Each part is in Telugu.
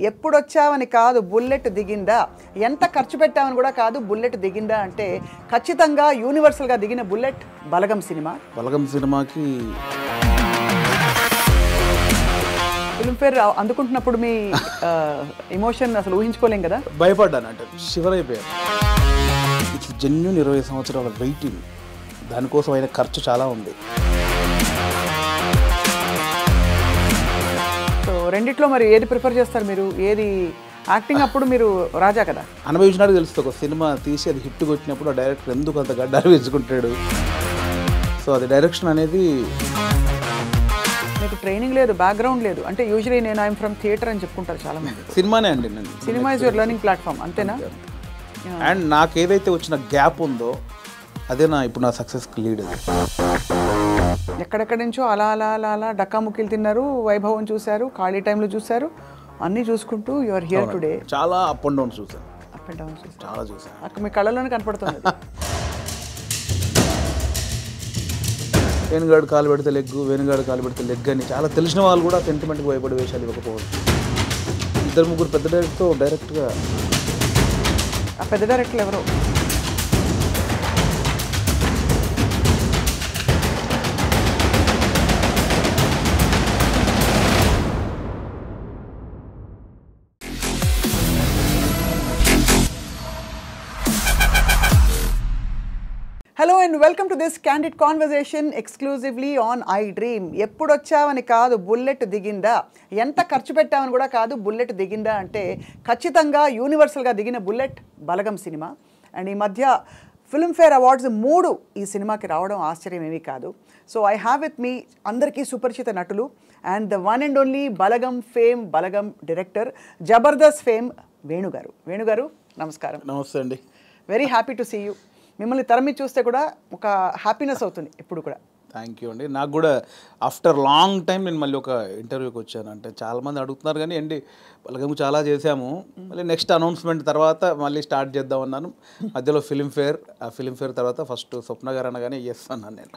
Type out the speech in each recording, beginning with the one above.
ఎప్పుడొచ్చావని కాదు బుల్లెట్ దిగిందా, ఎంత ఖర్చు పెట్టామని కూడా కాదు బుల్లెట్ దిగిందా అంటే ఖచ్చితంగా యూనివర్సల్గా దిగిన బుల్లెట్ బలగం సినిమా. బలగం సినిమాకి ఫిల్మ్ఫేర్ అందుకుంటున్నప్పుడు మీ ఎమోషన్ అసలు ఊహించుకోలేం కదా. భయపడ్డాను, అంటే షివర్ అయిపోయాను. ఇట్స్ జెన్యూన్ 20 సంవత్సరాల వెయిటింగ్, దానికోసం అయిన ఖర్చు చాలా ఉంది. సో రెండిట్లో మరి ఏది ప్రిఫర్ చేస్తారు మీరు? ఏది యాక్టింగ్ అప్పుడు మీరు రాజా కదా, అనుభవించినాడు తెలుస్తుంది. ఒక సినిమా తీసి అది హిట్ కొట్టినప్పుడు ఆ డైరెక్టర్ ఎందుకు అంత గడ్డాలు వేసుకుంటాడు. సో అది డైరెక్షన్ అనేది మీకు ట్రైనింగ్ లేదు, బ్యాక్గ్రౌండ్ లేదు. అంటే యూజువలీ నేను ఐఎమ్ ఫ్రమ్ థియేటర్ అని చెప్పుకుంటారు చాలా మంది. సినిమానే అండి, నేను cinema is your learning platform, అంతేనా? అండ్ నాకు ఏదైతే వచ్చిన గ్యాప్ ఉందో అదే ఇప్పుడు నా సక్సెస్కి లీడ్. అది ఎక్కడెక్కడి నుంచో అలా అలా అలా అలా డక్కాముక్కీలు తిన్నారు, వైభవం చూశారు, ఖాళీ టైంలో చూశారు, అన్నీ చూసుకుంటూ యువర్ హియర్ టుడే. చాలా అప్ అండ్ డౌన్ చూసాను, అప్ అండ్ డౌన్ చూసారు, చాలా చూసాను. అక్కడ మీ కళ్ళలోనే కనపడుతుంది. వేణుగాడు కాలు పెడితే లెగ్గు, వేణుగాడు కాలు పెడితే లెగ్ అని చాలా తెలిసిన వాళ్ళు కూడా సెంటిమెంట్కి భయపడే వేషాలు ఇవ్వకపోవచ్చు. 2-3 పెద్ద డైరెక్టర్తో డైరెక్ట్గా. ఆ పెద్ద డైరెక్టర్లు ఎవరో? Hello and welcome to this candid conversation exclusively on iDream. ఎప్పుడొచ్చావని కాదు బుల్లెట్ దిగిందా, ఎంత ఖర్చు పెట్టామని కూడా కాదు బుల్లెట్ దిగిందా అంటే ఖచ్చితంగా యూనివర్సల్గా దిగిన బుల్లెట్ బలగం సినిమా. అండ్ ఈ మధ్య ఫిల్మ్ఫేర్ అవార్డ్స్ 3 ఈ సినిమాకి రావడం ఆశ్చర్యం ఏమీ కాదు. So I have with me అందరికీ సుపరిచిత నటులు and the one and only Balagam fame, Balagam director, Jabardasth fame వేణుగారు. వేణుగారు నమస్కారం. నమస్తే అండి. Very happy to see you. మిమ్మల్ని తరమి చూస్తే కూడా ఒక హ్యాపీనెస్ అవుతుంది ఇప్పుడు కూడా. థ్యాంక్ యూ అండి. నాకు కూడా ఆఫ్టర్ లాంగ్ టైం నేను మళ్ళీ ఒక ఇంటర్వ్యూకి వచ్చాను. అంటే చాలామంది అడుగుతున్నారు కానీ అండి బలగం చాలా చేశాము, మళ్ళీ నెక్స్ట్ అనౌన్స్మెంట్ తర్వాత మళ్ళీ స్టార్ట్ చేద్దాం అన్నాను. మధ్యలో ఫిల్మ్ఫేర్, ఆ ఫిల్మ్ఫేర్ తర్వాత ఫస్ట్ స్వప్న గారు అనగానే ఎస్ అన్నాను నేను.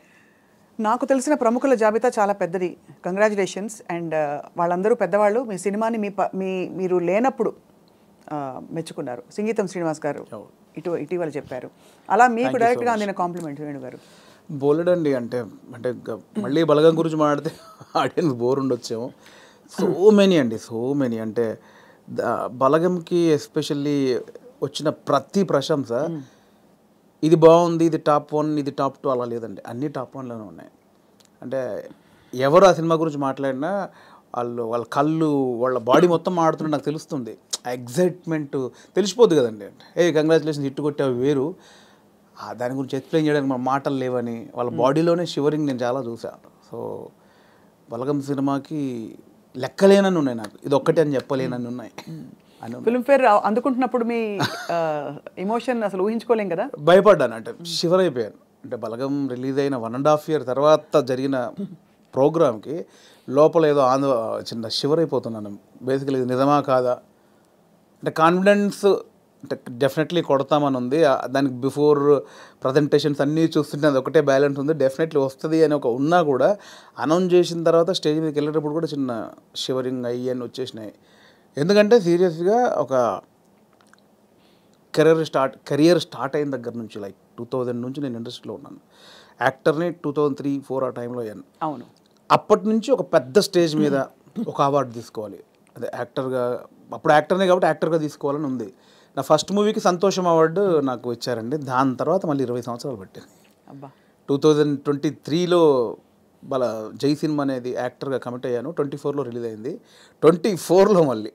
నాకు తెలిసిన ప్రముఖుల జాబితా చాలా పెద్దది, కంగ్రాచులేషన్స్. అండ్ వాళ్ళందరూ పెద్దవాళ్ళు. మీ సినిమాని మీరు లేనప్పుడు మెచ్చుకున్నారు. సంగీతం శ్రీనివాస్ గారు ఇటీవల చెప్పారు. అలా మీకు డైరెక్ట్గా అందిన కాంప్లిమెంట్ వేణుగారు? బోలెడండి. అంటే మళ్ళీ బలగం గురించి మాట్లాడితే ఆడియన్స్ బోర్ ఉండొచ్చేమో. సో మెనీ అండి, సో మెనీ. అంటే బలగంకి ఎస్పెషల్లీ వచ్చిన ప్రతి ప్రశంస ఇది బాగుంది, ఇది టాప్ 1, ఇది టాప్ 2 అలా లేదండి, అన్నీ టాప్ 1లోనే ఉన్నాయి. అంటే ఎవరు ఆ సినిమా గురించి మాట్లాడినా వాళ్ళ కళ్ళు, వాళ్ళ బాడీ మొత్తం మాడుతుంటే నాకు తెలుస్తుంది. ఆ ఎగ్జైట్మెంట్ తెలిసిపోద్ది కదండి. కంగ్రాచులేషన్స్ హిట్ కొట్టావు వేరు, దాని గురించి ఎక్స్ప్లెయిన్ చేయడానికి మన మాటలు లేవని వాళ్ళ బాడీలోనే షివరింగ్ నేను చాలా చూసాను. సో బలగం సినిమాకి లెక్కలేనని ఉన్నాయి, నాకు ఇది ఒక్కటే అని చెప్పలేనని ఉన్నాయి. ఫిల్మ్ఫేర్ అందుకుంటున్నప్పుడు మీ ఎమోషన్ అసలు ఊహించుకోలేం కదా. భయపడ్డాను, అంటే షివర్ అయిపోయాను. అంటే బలగం రిలీజ్ అయిన 1.5 year తర్వాత జరిగిన ప్రోగ్రామ్కి లోపల ఏదో చిన్న షివర్ అయిపోతున్నాను. బేసికలీ ఇది నిజమా కాదా అంటే కాన్ఫిడెన్స్ అంటే డెఫినెట్లీ కొడతామని ఉంది. దానికి బిఫోర్ ప్రజెంటేషన్స్ అన్నీ చూస్తుంటే అది ఒకటే బ్యాలెన్స్ ఉంది, డెఫినెట్లీ వస్తుంది అని ఒక ఉన్నా కూడా అనౌన్స్ చేసిన తర్వాత స్టేజ్ మీదకి వెళ్ళేటప్పుడు కూడా చిన్న షివరింగ్ అయ్యి అని వచ్చేసినాయి. ఎందుకంటే సీరియస్గా ఒక కెరియర్ స్టార్ట్ అయిన దగ్గర నుంచి లైక్ 2000 నుంచి నేను ఇండస్ట్రీలో ఉన్నాను. యాక్టర్ని 2003-4 ఆ టైంలో అయ్యాను. అవును. అప్పటి నుంచి ఒక పెద్ద స్టేజ్ మీద ఒక అవార్డు తీసుకోవాలి, అదే యాక్టర్గా, అప్పుడు యాక్టర్నే కాబట్టి యాక్టర్గా తీసుకోవాలని ఉంది. నా ఫస్ట్ మూవీకి సంతోషం అవార్డు నాకు ఇచ్చారండి. దాని తర్వాత మళ్ళీ 20 సంవత్సరాలు పట్టింది. 2023లో జై సినిమా అనేది యాక్టర్గా కమిట్ అయ్యాను. 24లో రిలీజ్ అయింది. 24లో మళ్ళీ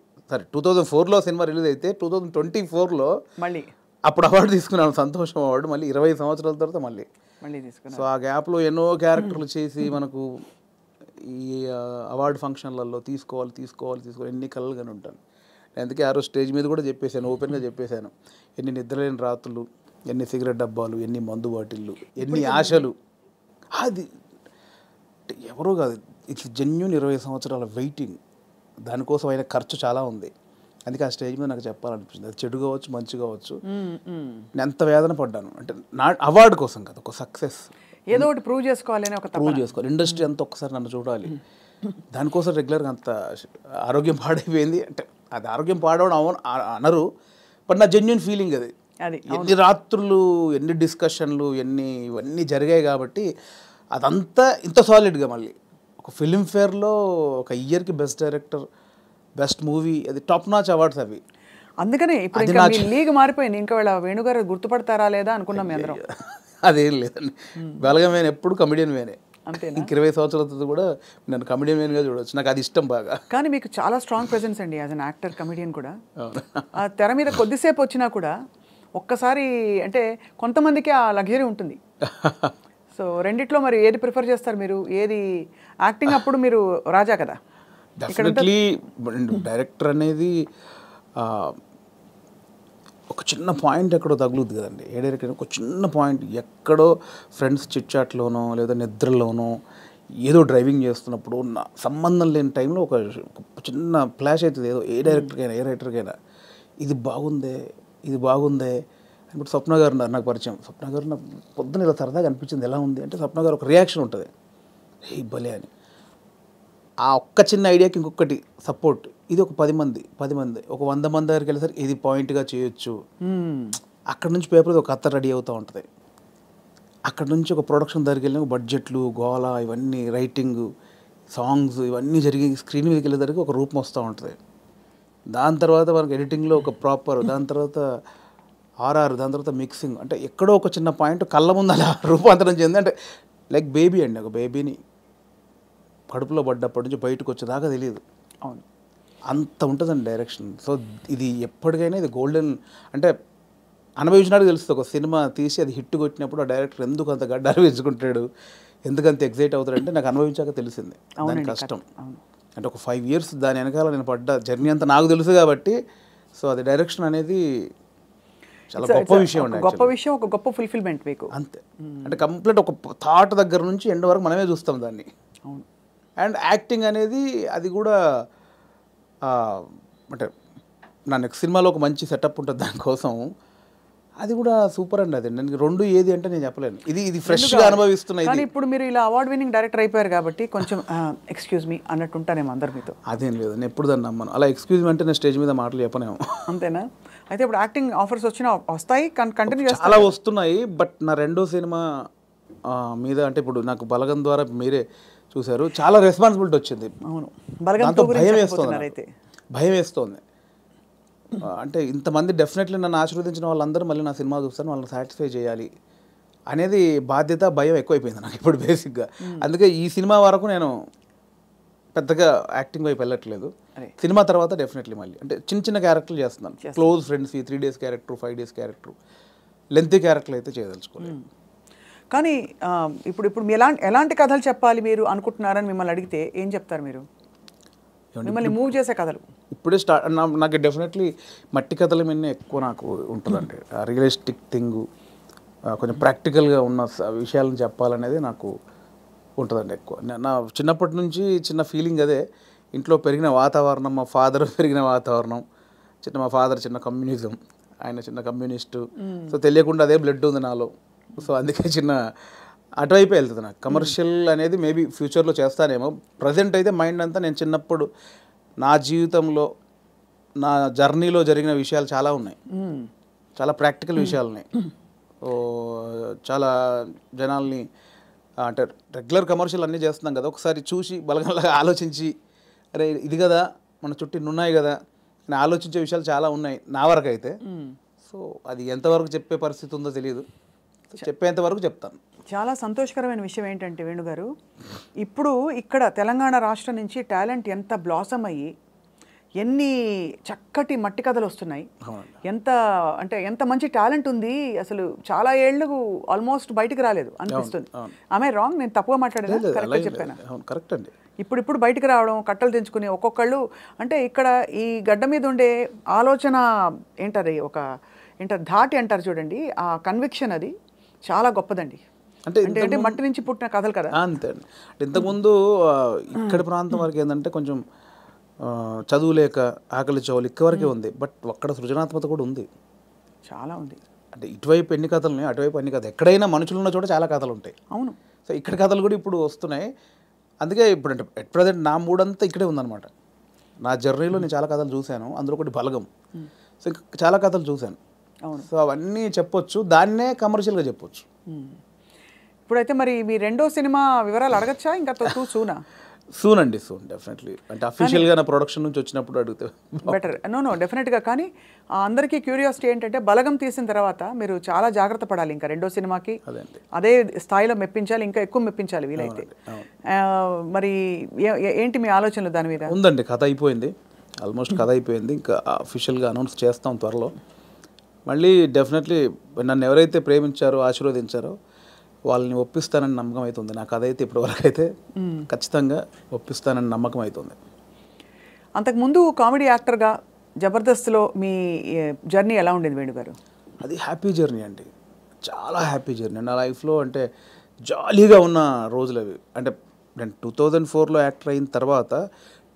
2004లో సినిమా రిలీజ్ అయితే 2024లో మళ్ళీ అప్పుడు అవార్డు తీసుకున్నాను, సంతోషం అవార్డు. మళ్ళీ 20 సంవత్సరాల తర్వాత మళ్ళీ తీసుకున్నాను. సో ఆ గ్యాప్లో ఎన్నో క్యారెక్టర్లు చేసి మనకు ఈ అవార్డు ఫంక్షన్లలో తీసుకోవాలి ఎన్ని కలలుగానే ఉంటాను. అందుకే ఆ రోజు స్టేజ్ మీద కూడా చెప్పేశాను, ఓపెన్గా చెప్పేశాను, ఎన్ని నిద్రలేని రాత్రులు, ఎన్ని సిగరెట్ డబ్బాలు, ఎన్ని మందు బాటిళ్ళు, ఎన్ని ఆశలు. అది ఎవరో కాదు, ఇట్స్ జెన్యూన్ 20 సంవత్సరాల వెయిటింగ్, దానికోసం అయిన ఖర్చు చాలా ఉంది. అందుకే ఆ స్టేజ్ మీద నాకు చెప్పాలనిపించింది. అది చెడు కావచ్చు, మంచి కావచ్చు, నేను ఎంత వేదన పడ్డాను అంటే నా అవార్డు కోసం కదా, ఒక సక్సెస్ ఏదో ఒకటి ప్రూవ్ చేసుకోవాలి, ఇండస్ట్రీ అంతా ఒక్కసారి నన్ను చూడాలి. దానికోసం రెగ్యులర్గా అంత ఆరోగ్యం పాడైపోయింది అంటే అది ఆరోగ్యం పాడవడం అనరు, బట్ నా జెన్యున్ ఫీలింగ్ అది. అది ఎన్ని రాత్రులు ఎన్ని డిస్కషన్లు ఇవన్నీ జరిగాయి కాబట్టి అదంతా ఇంత సాలిడ్గా మళ్ళీ ఒక ఫిల్మ్ఫేర్లో ఒక ఇయర్కి బెస్ట్ డైరెక్టర్, బెస్ట్ మూవీ, అది టాప్ నాచ్ అవార్డ్స్ అవి. అందుకనే ఇప్పుడు ఇంకా మీ లీగ్ మారిపోయింది. ఇంకా వీళ్ళ వేణుగారు గుర్తుపడతారా లేదా అనుకున్నాం మీ అందరం. అదేం లేదండి, బలగం వేనే ఎప్పుడు కమెడియన్ వేనే. అంతేనా? ఇంక 20 సంవత్సరాల తర్వాత కూడా నన్ను కమెడియన్ వేన్గా చూడవచ్చు, నాకు అది ఇష్టం బాగా. కానీ మీకు చాలా స్ట్రాంగ్ ప్రెజెన్స్ అండి యాజ్ అన్ యాక్టర్, కమెడియన్ కూడా. ఆ తెర మీద కొద్దిసేపు వచ్చినా కూడా ఒక్కసారి అంటే కొంతమందికి ఆ లగ్జరీ ఉంటుంది. సో రెండిట్లో మరి ఏది ప్రిఫర్ చేస్తారు మీరు? ఏది యాక్టింగ్ అప్పుడు మీరు రాజా కదా. డెఫినెట్లీ డైరెక్టర్ అనేది ఒక చిన్న పాయింట్ ఎక్కడో తగులుద్ది కదండి. ఏ డైరెక్టర్ ఒక చిన్న పాయింట్ ఎక్కడో ఫ్రెండ్స్ చిట్చాట్లోనో లేదా నిద్రలోనో ఏదో డ్రైవింగ్ చేస్తున్నప్పుడు సంబంధం లేని టైంలో ఒక చిన్న ఫ్లాష్ అవుతుంది ఏదో. ఏ రైటర్కైనా ఇది బాగుందే ఇప్పుడు స్వప్న గారు ఉన్నారు నాకు పరిచయం. స్వప్న గారు నాకు పొద్దున ఇలా సరదాగా అనిపించింది, ఎలా ఉంది అంటే స్వప్న గారు ఒక రియాక్షన్ ఉంటుంది, ఏ భలే అని. ఆ ఒక్క చిన్న ఐడియాకి ఇంకొకటి సపోర్ట్. ఇది ఒక 10 మంది ఒక 100 మంది దగ్గరికి వెళ్ళేసరికి ఇది పాయింట్గా చేయొచ్చు. అక్కడ నుంచి పేపర్ ఒక కథ రెడీ అవుతూ ఉంటుంది. అక్కడ నుంచి ఒక ప్రొడక్షన్ దగ్గరికి వెళ్ళిన బడ్జెట్లు, గోల, ఇవన్నీ రైటింగ్, సాంగ్స్ ఇవన్నీ జరిగి స్క్రీన్ మీదకి వెళ్ళేసరికి ఒక రూపం వస్తూ ఉంటుంది. దాని తర్వాత మనకి ఎడిటింగ్లో ఒక ప్రాపర్, దాని తర్వాత ఆర్ఆర్, దాని తర్వాత మిక్సింగ్, అంటే ఎక్కడో ఒక చిన్న పాయింట్ కళ్ళ ముందు అలా రూపాంతరం చెంది. అంటే లైక్ బేబీ అండి, ఒక బేబీని కడుపులో పడ్డప్పటి నుంచి బయటకు వచ్చేదాకా తెలియదు. అవును, అంత ఉంటుందండి డైరెక్షన్. సో ఇది ఎప్పటికైనా ఇది గోల్డెన్, అంటే అనుభవించినాడు తెలుస్తుంది. ఒక సినిమా తీసి అది హిట్ కొట్టినప్పుడు ఆ డైరెక్టర్ ఎందుకు అంత గడ్డాలు వేసుకుంటాడు, ఎందుకంత ఎగ్జైట్ అవుతాడంటే నాకు అనుభవించాక తెలిసింది దాని కష్టం. అంటే ఒక 5 years దాని వెనకాల నేను పడ్డ జర్నీ అంతా నాకు తెలుసు కాబట్టి. సో అది డైరెక్షన్ అనేది చాలా గొప్ప విషయం అండి, గొప్ప విషయం, ఒక గొప్ప ఫుల్ఫిల్మెంట్ మీకు. అంతే, అంటే కంప్లీట్ ఒక థాట్ దగ్గర నుంచి ఎండ్ వరకు మనమే చూస్తాం దాన్ని. అవును. అండ్ యాక్టింగ్ అనేది అది కూడా అంటే నా నెక్స్ట్ సినిమాలో ఒక మంచి సెటప్ ఉంటుంది దానికోసం, అది కూడా సూపర్ అండి. అది నేను రెండు ఏది అంటే నేను చెప్పలేను, ఇది ఫ్రెష్గా అనుభవిస్తున్నా. కానీ ఇప్పుడు మీరు ఇలా అవార్డ్ విన్నింగ్ డైరెక్టర్ అయిపోయారు కాబట్టి కొంచెం ఎక్స్క్యూజ్ మీ అన్నట్టు ఉంటానేమో అందరు మీతో. అదేం లేదు, నేను ఎప్పుడు దాన్ని నమ్మను. అలా ఎక్స్క్యూజ్ మీ అంటే నేను స్టేజ్ మీద మాటలు చెప్పనేమో. అంతేనా? అయితే ఇప్పుడు యాక్టింగ్ ఆఫర్స్ వచ్చినా వస్తాయి, కంటిన్యూ చేస్తారు? చాలా వస్తున్నాయి, బట్ నా రెండో సినిమా మీద అంటే ఇప్పుడు నాకు బలగం ద్వారా మీరే చూశారు, చాలా రెస్పాన్సిబిలిటీ వచ్చింది. అవును, దాంతో భయం వేస్తోంది. అంటే ఇంతమంది డెఫినెట్లీ నన్ను ఆశీర్వదించిన వాళ్ళందరూ మళ్ళీ నా సినిమా చూస్తాను, వాళ్ళని సాటిస్ఫై చేయాలి అనేది బాధ్యత, భయం ఎక్కువైపోయింది నాకు ఇప్పుడు బేసిక్గా. అందుకే ఈ సినిమా వరకు నేను పెద్దగా యాక్టింగ్ వైపు వెళ్ళట్లేదు. సినిమా తర్వాత డెఫినెట్లీ మళ్ళీ అంటే చిన్న చిన్న క్యారెక్టర్లు చేస్తున్నాను. Close friends, 3 days character, 5 days character, lengthy క్యారెక్టర్లు అయితే చేయదలుచుకోలేదు. కానీ ఇప్పుడు ఎలాంటి కథలు చెప్పాలి మీరు అనుకుంటున్నారని మిమ్మల్ని అడిగితే ఏం చెప్తారు మీరు? మిమ్మల్ని మూవ్ చేసే కథలు ఇప్పుడే స్టార్ట్. నాకు డెఫినెట్లీ మట్టి కథల మీద ఎక్కువ నాకు ఉంటుందండి. రియలిస్టిక్ థింగ్, కొంచెం ప్రాక్టికల్గా ఉన్న విషయాలను చెప్పాలనేది నాకు ఉంటుందండి ఎక్కువ. నా చిన్నప్పటి నుంచి చిన్న ఫీలింగ్ అదే. ఇంట్లో పెరిగిన వాతావరణం, మా ఫాదర్ పెరిగిన వాతావరణం, మా ఫాదర్ చిన్న కమ్యూనిజం, ఆయన చిన్న కమ్యూనిస్టు. సో తెలియకుండా అదే బ్లడ్ ఉంది నాలో. సో అందుకే చిన్న అటువైపు వెళ్తుంది నాకు. కమర్షియల్ అనేది మేబీ ఫ్యూచర్లో చేస్తానేమో. ప్రజెంట్ అయితే మైండ్ అంతా నేను చిన్నప్పుడు నా జీవితంలో, నా జర్నీలో జరిగిన విషయాలు చాలా ఉన్నాయి, చాలా ప్రాక్టికల్ విషయాలు ఉన్నాయి. చాలా జనాల్ని అంటే రెగ్యులర్ కమర్షియల్ అన్నీ చేస్తున్నాం కదా, ఒకసారి చూసి బలగంలాగా ఆలోచించి అరే ఇది కదా మన చుట్టూ ఉన్నాయి కదా అని ఆలోచించే విషయాలు చాలా ఉన్నాయి నా వరకు అయితే. సో అది ఎంతవరకు చెప్పే పరిస్థితి ఉందో తెలియదు, చెప్పేంత వరకు చెప్తాను. చాలా సంతోషకరమైన విషయం ఏంటంటే వేణుగారు, ఇప్పుడు ఇక్కడ తెలంగాణ రాష్ట్రం నుంచి టాలెంట్ ఎంత బ్లాసమ్ అయ్యి ఎన్ని చక్కటి మట్టి కథలు వస్తున్నాయి, ఎంత మంచి టాలెంట్ ఉంది అసలు. చాలా ఏళ్ళు ఆల్మోస్ట్ బయటికి రాలేదు అనిపిస్తుంది. ఆమె రాంగ్? నేను తప్పుగా మాట్లాడేదా? కరెక్ట్గా చెప్పాను? కరెక్ట్ అండి. ఇప్పుడు బయటకు రావడం, కట్టలు తెంచుకుని ఒక్కొక్కళ్ళు అంటే ఇక్కడ ఈ గడ్డ మీద ఉండే ఆలోచన ఏంటది, ధాటి అంటారు చూడండి, ఆ కన్విక్షన్ అది చాలా గొప్పదండి. అంటే మట్టి నుంచి పుట్టిన కథలు కదా. అంతే అండి. ఇంతకుముందు ఇక్కడి ప్రాంతం వరకు ఏంటంటే కొంచెం చదువు లేక ఆకలి చౌలు ఇక్కవరకే ఉంది, బట్ అక్కడ సృజనాత్మకత కూడా ఉంది, చాలా ఉంది. అంటే ఇటువైపు ఎన్ని కథలు ఉన్నాయి, అటువైపు ఎన్ని కథలు. ఎక్కడైనా మనుషులు ఉన్న చోట చాలా కథలు ఉంటాయి. అవును. సో ఇక్కడ కథలు కూడా ఇప్పుడు వస్తున్నాయి. అందుకే ఇప్పుడు అంటే ఎట్ ప్రజెంట్ నా మూడంతా ఇక్కడే ఉందన్నమాట. నా జర్నీలో నేను చాలా కథలు చూశాను, అందులో ఒకటి బలగం. సో ఇంకా చాలా కథలు చూశాను. సో అవన్నీ చెప్పొచ్చు, దాన్నే కమర్షియల్గా చెప్పొచ్చు. ఇప్పుడైతే మరి మీ రెండో సినిమా వివరాలు అడగచ్చా? ఇంకా సూనా? సూన్ అండి, సూన్ డెఫినెట్లీ. అంటే అఫీషియల్గా నా ప్రొడక్షన్ నుంచి వచ్చినప్పుడు అడిగితే బెటర్. నో డెఫినెట్గా. కానీ అందరికీ క్యూరియాసిటీ ఏంటంటే బలగం తీసిన తర్వాత మీరు చాలా జాగ్రత్త పడాలి. ఇంకా రెండో సినిమాకి అదే స్థాయిలో మెప్పించాలి, ఇంకా ఎక్కువ మెప్పించాలి వీలైతే. మరి ఏంటి మీ ఆలోచనలు దాని మీద? ఉందండి, కథ అయిపోయింది, ఆల్మోస్ట్ కథ అయిపోయింది. ఇంకా అఫీషియల్గా అనౌన్స్ చేస్తాం త్వరలో. మళ్ళీ డెఫినెట్లీ నన్ను ఎవరైతే ప్రేమించారో, ఆశీర్వదించారో వాళ్ళని ఒప్పిస్తానని నమ్మకం అవుతుంది. నా కథ అయితే ఇప్పటివరకు అయితే ఖచ్చితంగా ఒప్పిస్తానని నమ్మకం అవుతుంది. అంతకుముందు కామెడీ యాక్టర్గా జబర్దస్త్లో మీ జర్నీ ఎలా ఉండేది వేణు గారు? అది హ్యాపీ జర్నీ అండి, చాలా హ్యాపీ జర్నీ నా లైఫ్లో. అంటే జాలీగా ఉన్న రోజులు అవి. అంటే నేను 2004లో యాక్టర్ అయిన తర్వాత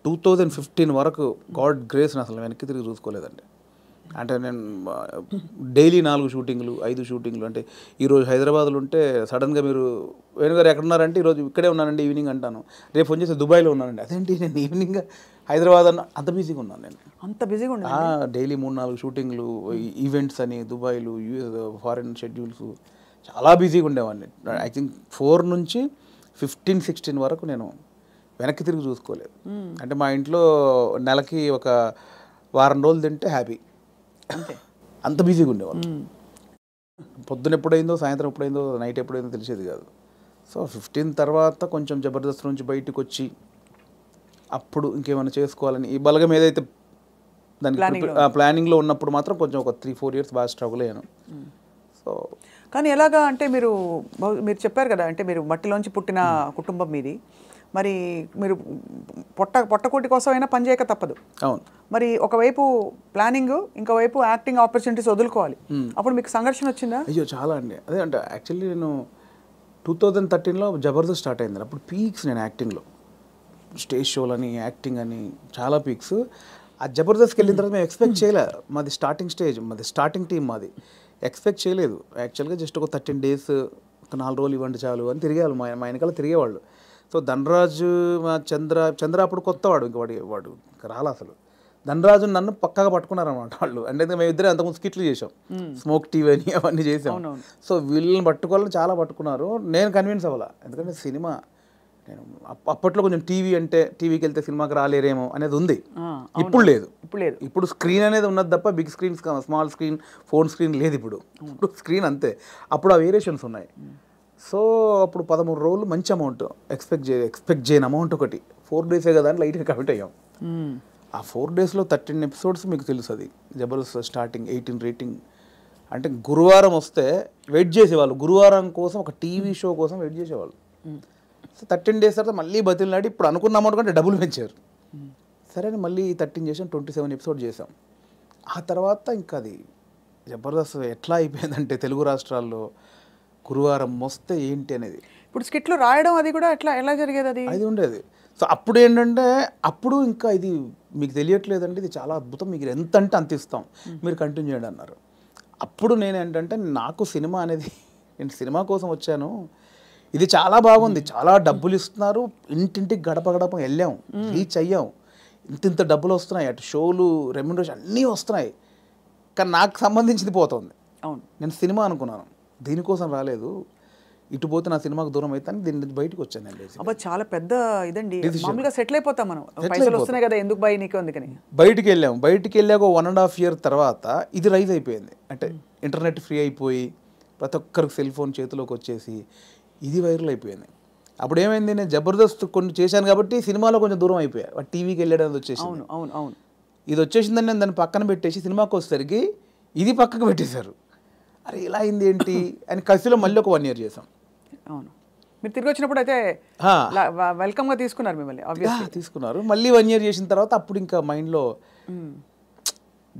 2015 వరకు గాడ్ గ్రేస్ అసలు వెనక్కి తిరిగి చూసుకోలేదండి. అంటే నేను డైలీ 4 షూటింగ్లు 5 షూటింగ్లు. అంటే ఈరోజు హైదరాబాద్లో ఉంటే సడన్గా మీరు వేణుగారు ఎక్కడున్నారంటే ఈరోజు ఇక్కడే ఉన్నానండి ఈవినింగ్ అంటాను. రేపు ఫోన్ చేసి దుబాయ్లో ఉన్నానండి. అదేంటి నేను ఈవినింగ్ హైదరాబాద్ అన్న, అంత బిజీగా ఉన్నాను నేను. అంత బిజీగా ఉన్నా డైలీ 3-4 షూటింగ్లు, ఈవెంట్స్ అని దుబాయ్లు, ఫారిన్ షెడ్యూల్స్, చాలా బిజీగా ఉండేవాడిని. ఐ థింక్ 4 నుంచి 15-16 వరకు నేను వెనక్కి తిరిగి చూసుకోలేదు. అంటే మా ఇంట్లో నెలకి ఒక వారం రోజులు తింటే హ్యాపీ, అంత బిజీగా ఉండేవాళ్ళు. పొద్దున ఎప్పుడైందో, సాయంత్రం ఎప్పుడైందో, నైట్ ఎప్పుడైందో తెలిసేది కాదు. సో 15 తర్వాత కొంచెం జబర్దస్త్ నుంచి బయటకు వచ్చి అప్పుడు ఇంకేమైనా చేసుకోవాలని ఈ బలగం ఏదైతే దానికి ప్లానింగ్లో ఉన్నప్పుడు మాత్రం కొంచెం ఒక 3-4 ఇయర్స్ బాగా స్ట్రగుల్ అయ్యాను. సో కానీ ఎలాగా అంటే మీరు చెప్పారు కదా, అంటే మీరు మట్టిలోంచి పుట్టిన కుటుంబం మీది. మరి మీరు పొట్టకూటి కోసం అయినా పనిచేయక తప్పదు. అవును. మరి ఒకవైపు ప్లానింగ్, ఇంకోవైపు యాక్టింగ్ ఆపర్చునిటీస్ వదులుకోవాలి. అప్పుడు మీకు సంఘర్షణ వచ్చిందా? అయ్యో చాలా అండి. అదే అంటే యాక్చువల్లీ నేను 2013లో జబర్దస్త్ స్టార్ట్ అయింది. అప్పుడు పీక్స్ నేను యాక్టింగ్లో, స్టేజ్ షోలని, యాక్టింగ్ అని చాలా పీక్స్. ఆ జబర్దస్త్కి వెళ్ళిన తర్వాత మేము ఎక్స్పెక్ట్ చేయలే. మాది స్టార్టింగ్ స్టేజ్, మాది స్టార్టింగ్ టీం, మాది ఎక్స్పెక్ట్ చేయలేదు. యాక్చువల్గా జస్ట్ ఒక 13 days, ఒక 4 రోజులు ఇవ్వండి చాలు అని తిరిగేవాళ్ళు, మా వెనకాల తిరిగేవాళ్ళు. సో ధనరాజు, మా చంద్ర అప్పుడు కొత్తవాడు, ఇంక వాడు ఇంకా రాలే అసలు. ధనరాజు నన్ను పక్కగా పట్టుకున్నారన్నమాట వాళ్ళు. అంటే మేమిద్దరే అంతకుముందు స్కిట్లు చేసాం, స్మోక్ టీవీ అని అవన్నీ చేసాం. సో వీళ్ళని పట్టుకోవాలని చాలా పట్టుకున్నారు. నేను కన్విన్స్ అవ్వాల, ఎందుకంటే సినిమా నేను అప్పట్లో కొంచెం టీవీకి వెళ్తే సినిమాకి రాలేరేమో అనేది ఉంది. ఇప్పుడు లేదు. ఇప్పుడు స్క్రీన్ అనేది ఉన్నది తప్ప big screen, small screen, phone screen లేదు. ఇప్పుడు స్క్రీన్ అంతే. అప్పుడు ఆ వేరియేషన్స్ ఉన్నాయి. సో అప్పుడు 13 రోజులు మంచి అమౌంట్ ఎక్స్పెక్ట్ చేయని అమౌంట్ ఒకటి. 4 days కదా అని లైట్గా కమిట్ అయ్యాం. ఆ 4 daysలో 13 episodes మీకు తెలుసు. అది జబర్దస్త్ స్టార్టింగ్ 18 రేటింగ్. అంటే గురువారం వస్తే వెయిట్ చేసేవాళ్ళు, గురువారం కోసం ఒక టీవీ షో కోసం వెయిట్ చేసేవాళ్ళు. సో 13 days తర్వాత మళ్ళీ బతిలాడి ఇప్పుడు అనుకున్న అమౌంట్ కంటే డబ్బులు పెంచారు. సరే అని మళ్ళీ 13 చేసాం, 27 episodes చేసాం. ఆ తర్వాత ఇంకా అది జబర్దస్త్ ఎట్లా అయిపోయిందంటే తెలుగు రాష్ట్రాల్లో గురువారం వస్తే ఏంటి అనేది. ఇప్పుడు స్కిట్లు రాయడం అది కూడా ఎలా జరిగేది? అది ఉండేది. సో అప్పుడు ఏంటంటే, అప్పుడు ఇంకా ఇది మీకు తెలియట్లేదండి, ఇది చాలా అద్భుతం, మీకు ఎంత అంటే అంత ఇస్తాం, మీరు కంటిన్యూ చేయండి అన్నారు. అప్పుడు నేను ఏంటంటే, నాకు సినిమా అనేది, నేను సినిమా కోసం వచ్చాను, ఇది చాలా బాగుంది, చాలా డబ్బులు ఇస్తున్నారు, ఇంటింటికి గడప గడప వెళ్ళాం, రీచ్ అయ్యాం, ఇంత డబ్బులు వస్తున్నాయి, అటు షోలు, రెమ్యునరేషన్ అన్నీ వస్తున్నాయి, కానీ నాకు సంబంధించింది పోతుంది. అవును, నేను సినిమా అనుకున్నాను, దీనికోసం రాలేదు, ఇటు పోతే నా సినిమాకు దూరం అవుతాను, దీని నుంచి బయటకు వచ్చాను నేను. అబ్బా చాలా పెద్ద ఇదండి. మామూలుగా సెటిల్ అయిపోతాం మనం, పైసలు వస్తున్నాయి కదా, ఎందుకు బై నీకు అందుకని బయటికి వెళ్ళాక 1.5 year తర్వాత ఇది రైజ్ అయిపోయింది. అంటే ఇంటర్నెట్ ఫ్రీ అయిపోయి ప్రతి ఒక్కరికి సెల్ ఫోన్ చేతిలోకి వచ్చేసి ఇది వైరల్ అయిపోయింది. అప్పుడు ఏమైంది, నేను జబర్దస్త్ కొన్ని చేశాను కాబట్టి సినిమాలో కొంచెం దూరం అయిపోయా, టీవీకి వెళ్ళడం వచ్చేసి. అవును ఇది వచ్చేసిందని నేను దాన్ని పక్కన పెట్టేసి సినిమాకి వచ్చేసరికి ఇది పక్కకు పెట్టేశారు. అరే ఇలా అయింది ఏంటి అని కసిలో మళ్ళీ ఒక 1 year చేసాం. అవును, మీరు తిరిగి వచ్చినప్పుడు అయితే వెల్కమ్గా తీసుకున్నారు మిమ్మల్ని, తీసుకున్నారు. మళ్ళీ 1 year చేసిన తర్వాత అప్పుడు ఇంకా మైండ్లో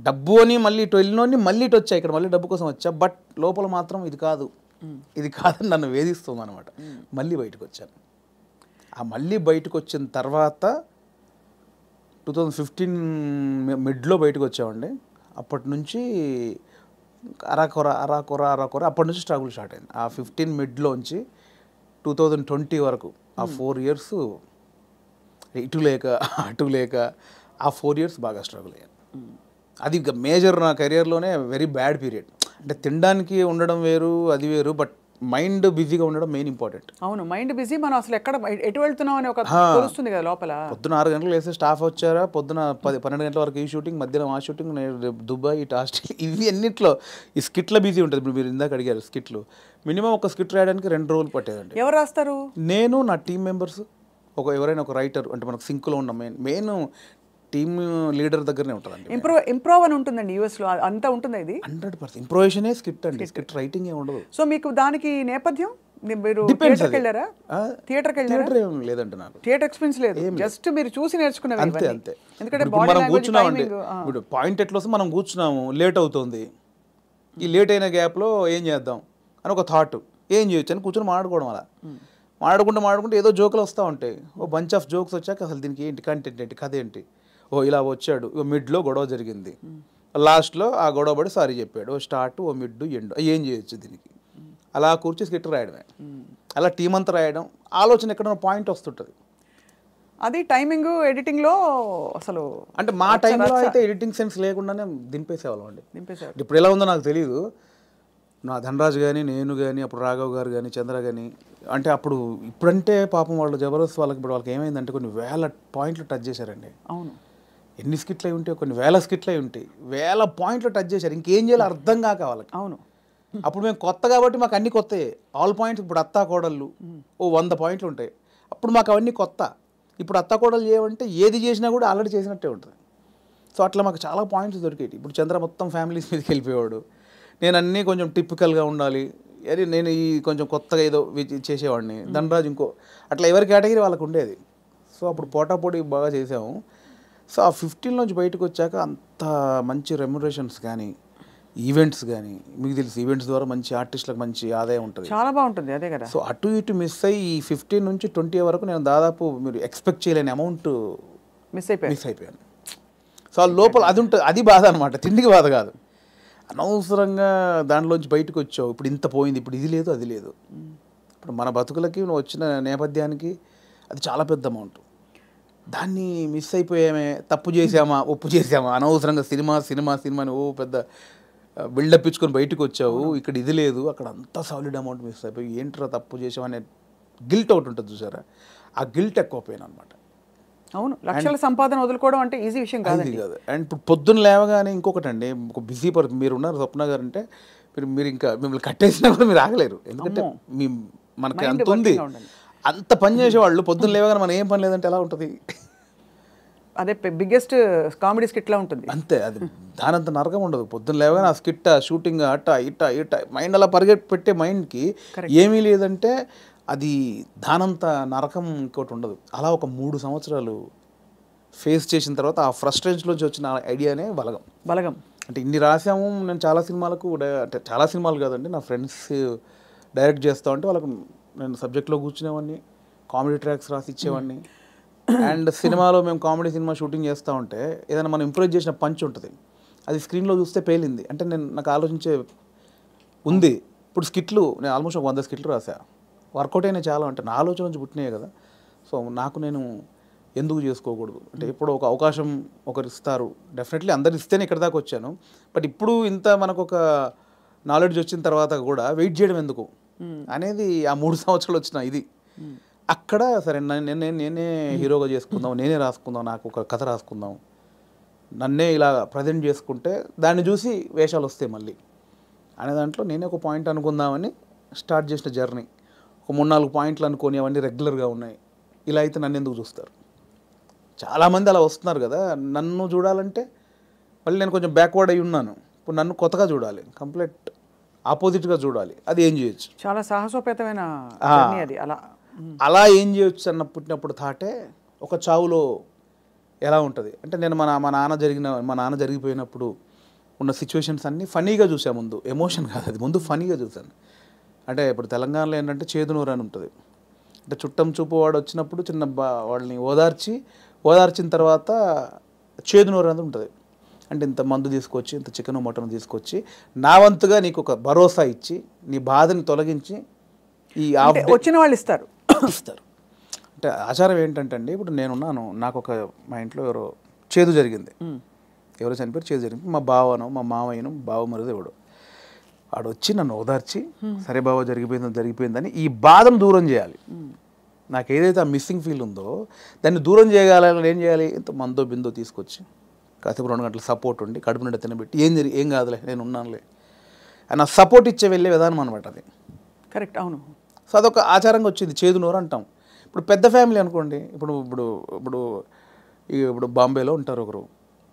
డబ్బు అని మళ్ళీ ఇటు వెళ్ళినోని మళ్ళీ ఇటు వచ్చా, ఇక్కడ మళ్ళీ డబ్బు కోసం వచ్చా, బట్ లోపల మాత్రం ఇది కాదని నన్ను వేధిస్తుంది అనమాట. మళ్ళీ బయటకు వచ్చాను. ఆ మళ్ళీ బయటకు వచ్చిన తర్వాత 2015 మిడ్లో బయటకు వచ్చామండి. అప్పటి నుంచి అరాకొర అప్పటి నుంచి స్ట్రగుల్ స్టార్ట్ అయింది. ఆ 15 మిడ్లోంచి 2020 వరకు ఆ 4 years ఇటు లేక అటు లేక ఆ 4 years బాగా స్ట్రగుల్ అయ్యాను. అది మేజర్ నా కెరియర్లోనే వెరీ బ్యాడ్ పీరియడ్. అంటే తినడానికి ఉండడం వేరు, అది వేరు, బట్ మైండ్ బిజీగా ఉండడం మెయిన్ ఇంపార్టెంట్. అవును, మైండ్ బిజీ. మనం అసలు ఎటు వెళ్తున్నాం అని ఒక తెలుస్తుంది కదా లోపల. పొద్దున 6 గంటలకు వేస్తే స్టాఫ్ వచ్చారా, పొద్దున 12 గంటల వరకు ఈ షూటింగ్, మధ్యాహ్నం ఆ షూటింగ్, దుబాయ్, ఇటు ఆస్ట్రేలియా, ఇవి అన్నిట్లో ఈ స్కిట్ల బిజీ ఉంటుంది. ఇప్పుడు మీరు ఇందాక అడిగారు స్కిట్లు, మినిమం ఒక స్కిట్ రాయడానికి 2 రోజులు పట్టేదండి. ఎవరు రాస్తారు? నేను, నా టీం మెంబర్స్, ఎవరైనా ఒక రైటర్, అంటే మనకు సింక్లో ఉన్న మెయిన్ టీమ్ లీడర్ దగ్గరనే ఉంటుందండి. ఇంప్రూవ్ అని ఉంటుందండి యూఎస్లో, అంతా ఉంటుంది ఇది. 100% ఇంప్రూవేషనే స్క్రిప్ట్ అండి, స్క్రిప్ట్ రైటింగ్ ఏ ఉండదు. సో మీకు దానికి నేపథ్యం, మీరు థియేటర్కి వెళ్ళారా? థియేటర్ ఏం లేదండి నాకు, థియేటర్ ఎక్స్పీరియన్స్ లేదు, జస్ట్ మీరు చూసి నేర్చుకున్నవి. అంతే అంతే. ఎందుకంటే మనం కూర్చున్నామండి, ఇప్పుడు పాయింట్ ఎట్లా వస్తే మనం కూర్చున్నాము, లేట్ అవుతుంది, ఈ లేట్ అయిన గ్యాప్లో ఏం చేద్దాం అని ఒక థాట్, ఏం చేయొచ్చు అని కూర్చొని మాట్లాడుకోవడం. అలా మాట్లాడుకుంటే ఏదో జోకులు వస్తూ ఉంటాయి. ఓ బంచ్ ఆఫ్ జోక్స్ వచ్చాక అసలు దీనికి ఏంటి కంటెంట్ ఏంటి, కథ ఏంటి, ఓ ఇలా వచ్చాడు, ఓ మిడ్లో గొడవ జరిగింది, లాస్ట్లో ఆ గొడవ పడి సారీ చెప్పాడు, ఓ స్టార్ట్, ఓ మిడ్, ఎండ్, ఏం చేయొచ్చు దీనికి, అలా కూర్చి స్కిట్ రాయడమే. అలా టీం అంతా రాయడం, ఆలోచన ఎక్కడైనా పాయింట్ వస్తుంటుంది. అది టైమింగ్ ఎడిటింగ్లో అసలు, అంటే మా టైంలో అయితే ఎడిటింగ్ సెన్స్ లేకుండానే దింపేసేవాళ్ళం అండి. దింపేసేవాళ్ళు. ఇప్పుడు ఎలా ఉందో నాకు తెలియదు. నా ధనరాజు కానీ, నేను కానీ, అప్పుడు రాఘవ్ గారు కానీ, చంద్ర కానీ, అంటే అప్పుడు ఇప్పుడంటే పాపం వాళ్ళు జబర్దస్త్ వాళ్ళకి ఇప్పుడు వాళ్ళకి ఏమైందంటే కొన్ని వేల పాయింట్లు టచ్ చేశారండి. అవును, ఎన్ని స్కిట్లు అయి ఉంటాయి, కొన్ని వేల స్కిట్లు అయి ఉంటాయి, వేల పాయింట్లు టచ్ చేశారు, ఇంకేం చేయాలో అర్థం కాక వాళ్ళకి. అవును. అప్పుడు మేము కొత్త కాబట్టి మాకు అన్ని కొత్తయే, ఆల్ పాయింట్స్. ఇప్పుడు అత్తా కోడళ్ళు ఓ 100 పాయింట్లు ఉంటాయి, అప్పుడు మాకు అవన్నీ కొత్త. ఇప్పుడు అత్తా కోడలు చేయమంటే ఏది చేసినా కూడా ఆల్రెడీ చేసినట్టే ఉంటుంది. సో అట్లా మాకు చాలా పాయింట్స్ దొరికేవి. ఇప్పుడు చంద్ర మొత్తం ఫ్యామిలీస్ మీదకి వెళ్ళిపోయేవాడు, నేను అన్నీ కొంచెం టిపికల్గా ఉండాలి, అరే నేను ఈ కొంచెం కొత్తగా ఏదో చేసేవాడిని, ధనరాజు ఇంకో, అట్లా ఎవరి కేటగిరీ వాళ్ళకు ఉండేది. సో అప్పుడు పోటాపోటీ బాగా చేసాము. సో ఆ 15 నుంచి బయటకు వచ్చాక అంత మంచి రెమ్యునరేషన్స్ కానీ, ఈవెంట్స్ కానీ, మీకు తెలుసు ఈవెంట్స్ ద్వారా మంచి ఆర్టిస్టులకు మంచి ఆదాయం ఉంటుంది, చాలా బాగుంటుంది. అదే కదా. సో అటు ఇటు మిస్ అయ్యి ఈ 15 నుంచి 20 వరకు నేను దాదాపు మీరు ఎక్స్పెక్ట్ చేయలేని అమౌంట్ మిస్ అయిపోయాను. సో ఆ లోపల అది ఉంటుంది, అది బాధ అనమాట, తిండికి బాధ కాదు. అనవసరంగా దాంట్లోంచి బయటకు వచ్చావు, ఇప్పుడు ఇంత పోయింది, ఇప్పుడు ఇది లేదు అది లేదు. ఇప్పుడు మన బతుకులకి నువ్వు వచ్చిన నేపథ్యానికి అది చాలా పెద్ద అమౌంట్. దాన్ని మిస్ అయిపోయామే, తప్పు చేసామా, ఒప్పు చేసామా, అనవసరంగా సినిమాని ఓ పెద్ద బిల్డప్ ఇచ్చుకొని బయటకు వచ్చావు, ఇక్కడ ఇది లేదు, అక్కడ అంతా సాలిడ్ అమౌంట్ మిస్ అయిపోయి ఏంట్రా తప్పు చేసామనే గిల్ట్ ఒకటి ఉంటుంది చూసారా, ఆ గిల్ట్ ఎక్కువ పోయాను అనమాట. అవును, లక్షల సంపాదన వదులుకోవడం అంటే ఈజీ విషయం కాదు. అండ్ ఇప్పుడు పొద్దున్న లేవగానే ఇంకొకటి అండి, ఒక బిజీ పర్సన్ మీరు ఉన్నారు స్వప్న గారు అంటే, మీరు ఇంకా మిమ్మల్ని కట్టేసినా కూడా మీరు ఆగలేరు, ఎందుకంటే మనకి అంత ఉంది, అంత పని చేసేవాళ్ళు పొద్దున్న లేవగానే మనం ఏం పని లేదంటే ఎలా ఉంటుంది. అదే బిగ్గెస్ట్ కామెడీ స్కిట్లా ఉంటుంది. అంతే, అది దానంత నరకం ఉండదు. పొద్దున్న లేవగానే ఆ స్కిట్, షూటింగ్, అట్ట ఇట్ట మైండ్ అలా పెట్టే మైండ్కి ఏమీ లేదంటే అది దానంత నరకం ఇంకోటి ఉండదు. అలా ఒక 3 సంవత్సరాలు ఫేస్ చేసిన తర్వాత ఆ ఫ్రస్ట్రేషన్లోంచి వచ్చిన ఐడియానే బలగం. అంటే ఇన్ని రాసాము, నేను చాలా సినిమాలకు, అంటే చాలా సినిమాలు కాదండి, నా ఫ్రెండ్స్ డైరెక్ట్ చేస్తా ఉంటే వాళ్ళకు నేను సబ్జెక్ట్లో కూర్చునేవాడిని, కామెడీ ట్రాక్స్ రాసి ఇచ్చేవాడిని. అండ్ సినిమాలో మేము కామెడీ సినిమా షూటింగ్ చేస్తూ ఉంటే ఏదైనా మనం ఇంప్రూవ్ చేసిన పంచ్ ఉంటుంది, అది స్క్రీన్లో చూస్తే పేలింది అంటే నాకు ఆలోచించే ఉంది. ఇప్పుడు స్కిట్లు నేను ఆల్మోస్ట్ 100 స్కిట్లు రాసా, వర్కౌట్ అయినా చాలా, అంటే నా ఆలోచన నుంచి పుట్టినాయి కదా. సో నాకు నేను ఎందుకు చేసుకోకూడదు, అంటే ఎప్పుడో ఒక అవకాశం ఒకరు ఇస్తారు, డెఫినెట్లీ అందరు ఇస్తేనే ఇక్కడ దాకా వచ్చాను. బట్ ఇప్పుడు ఇంత మనకు ఒక నాలెడ్జ్ వచ్చిన తర్వాత కూడా వెయిట్ చేయడం ఎందుకు అనేది ఆ 3 సంవత్సరాలు వచ్చిన ఇది. అక్కడ సరే నేనే హీరోగా చేసుకుందాం, నేనే రాసుకుందాం, నాకు ఒక కథ రాసుకుందాం, నన్నే ఇలా ప్రజెంట్ చేసుకుంటే దాన్ని చూసి వేషాలు వస్తాయి మళ్ళీ అనే దాంట్లో నేనే ఒక పాయింట్ అనుకుందామని స్టార్ట్ చేసిన జర్నీ. ఒక 3-4 పాయింట్లు అనుకొని అవన్నీ రెగ్యులర్గా ఉన్నాయి. ఇలా అయితే నన్ను ఎందుకు చూస్తారు, చాలామంది అలా వస్తున్నారు కదా, నన్ను చూడాలంటే మళ్ళీ నేను కొంచెం బ్యాక్వర్డ్ అయి ఉన్నాను, ఇప్పుడు నన్ను కొత్తగా చూడాలి, కంప్లీట్ ఆపోజిట్గా చూడాలి, అది ఏం చేయొచ్చు, చాలా సాహసోపేతమైన అది. అలా ఏం చేయొచ్చు అన్న పుట్టినప్పుడు థాటే ఒక చావులో ఎలా ఉంటుంది అంటే, నేను మా నాన్న జరిగిపోయినప్పుడు ఉన్న సిచ్యువేషన్స్ అన్నీ ఫనీగా చూసాను. ముందు ఎమోషన్ కాదు, అది ముందు ఫనీగా చూశాను. అంటే ఇప్పుడు తెలంగాణలో ఏంటంటే చేదునూరు అని ఉంటుంది, అంటే చుట్టం చూపు వాడు వచ్చినప్పుడు వాళ్ళని ఓదార్చిన తర్వాత చేదునూరు అనేది ఉంటుంది. అంటే ఇంత మందు తీసుకొచ్చి, ఇంత చికెన్ మటన్ తీసుకొచ్చి నా వంతుగా నీకు ఒక భరోసా ఇచ్చి నీ బాధని తొలగించి ఈ వచ్చిన వాళ్ళు ఇస్తారు. అంటే ఆచారం ఏంటంటే అండి, ఇప్పుడు నేనున్నాను, నాకు ఒక మా ఇంట్లో ఎవరో చేదు జరిగింది, ఎవరో చనిపోయి చేదు జరిగింది, మా బావను మా మామయ్యను బావ మరిది ఎవడు ఆడొచ్చి నన్ను ఓదార్చి సరే బావ జరిగిపోయిందని ఈ బాధను దూరం చేయాలి. నాకు ఏదైతే ఆ మిస్సింగ్ ఫీల్ ఉందో దాన్ని దూరం చేయగలని ఏం చేయాలి, ఇంత మందో బిందో తీసుకొచ్చి కాసేపు 2 గంటలు సపోర్ట్ ఉండి కడుపు నిండా తినబెట్టి ఏం కాదులే నేను ఉన్నానులే అని సపోర్ట్ ఇచ్చే వెళ్ళే విధానం అనమాట అది. కరెక్ట్, అవును. సో అదొక ఆచారంగా వచ్చింది, చేదు నోరు అంటాం. ఇప్పుడు పెద్ద ఫ్యామిలీ అనుకోండి, ఇప్పుడు ఇప్పుడు ఇప్పుడు ఇప్పుడు బాంబేలో ఉంటారు ఒకరు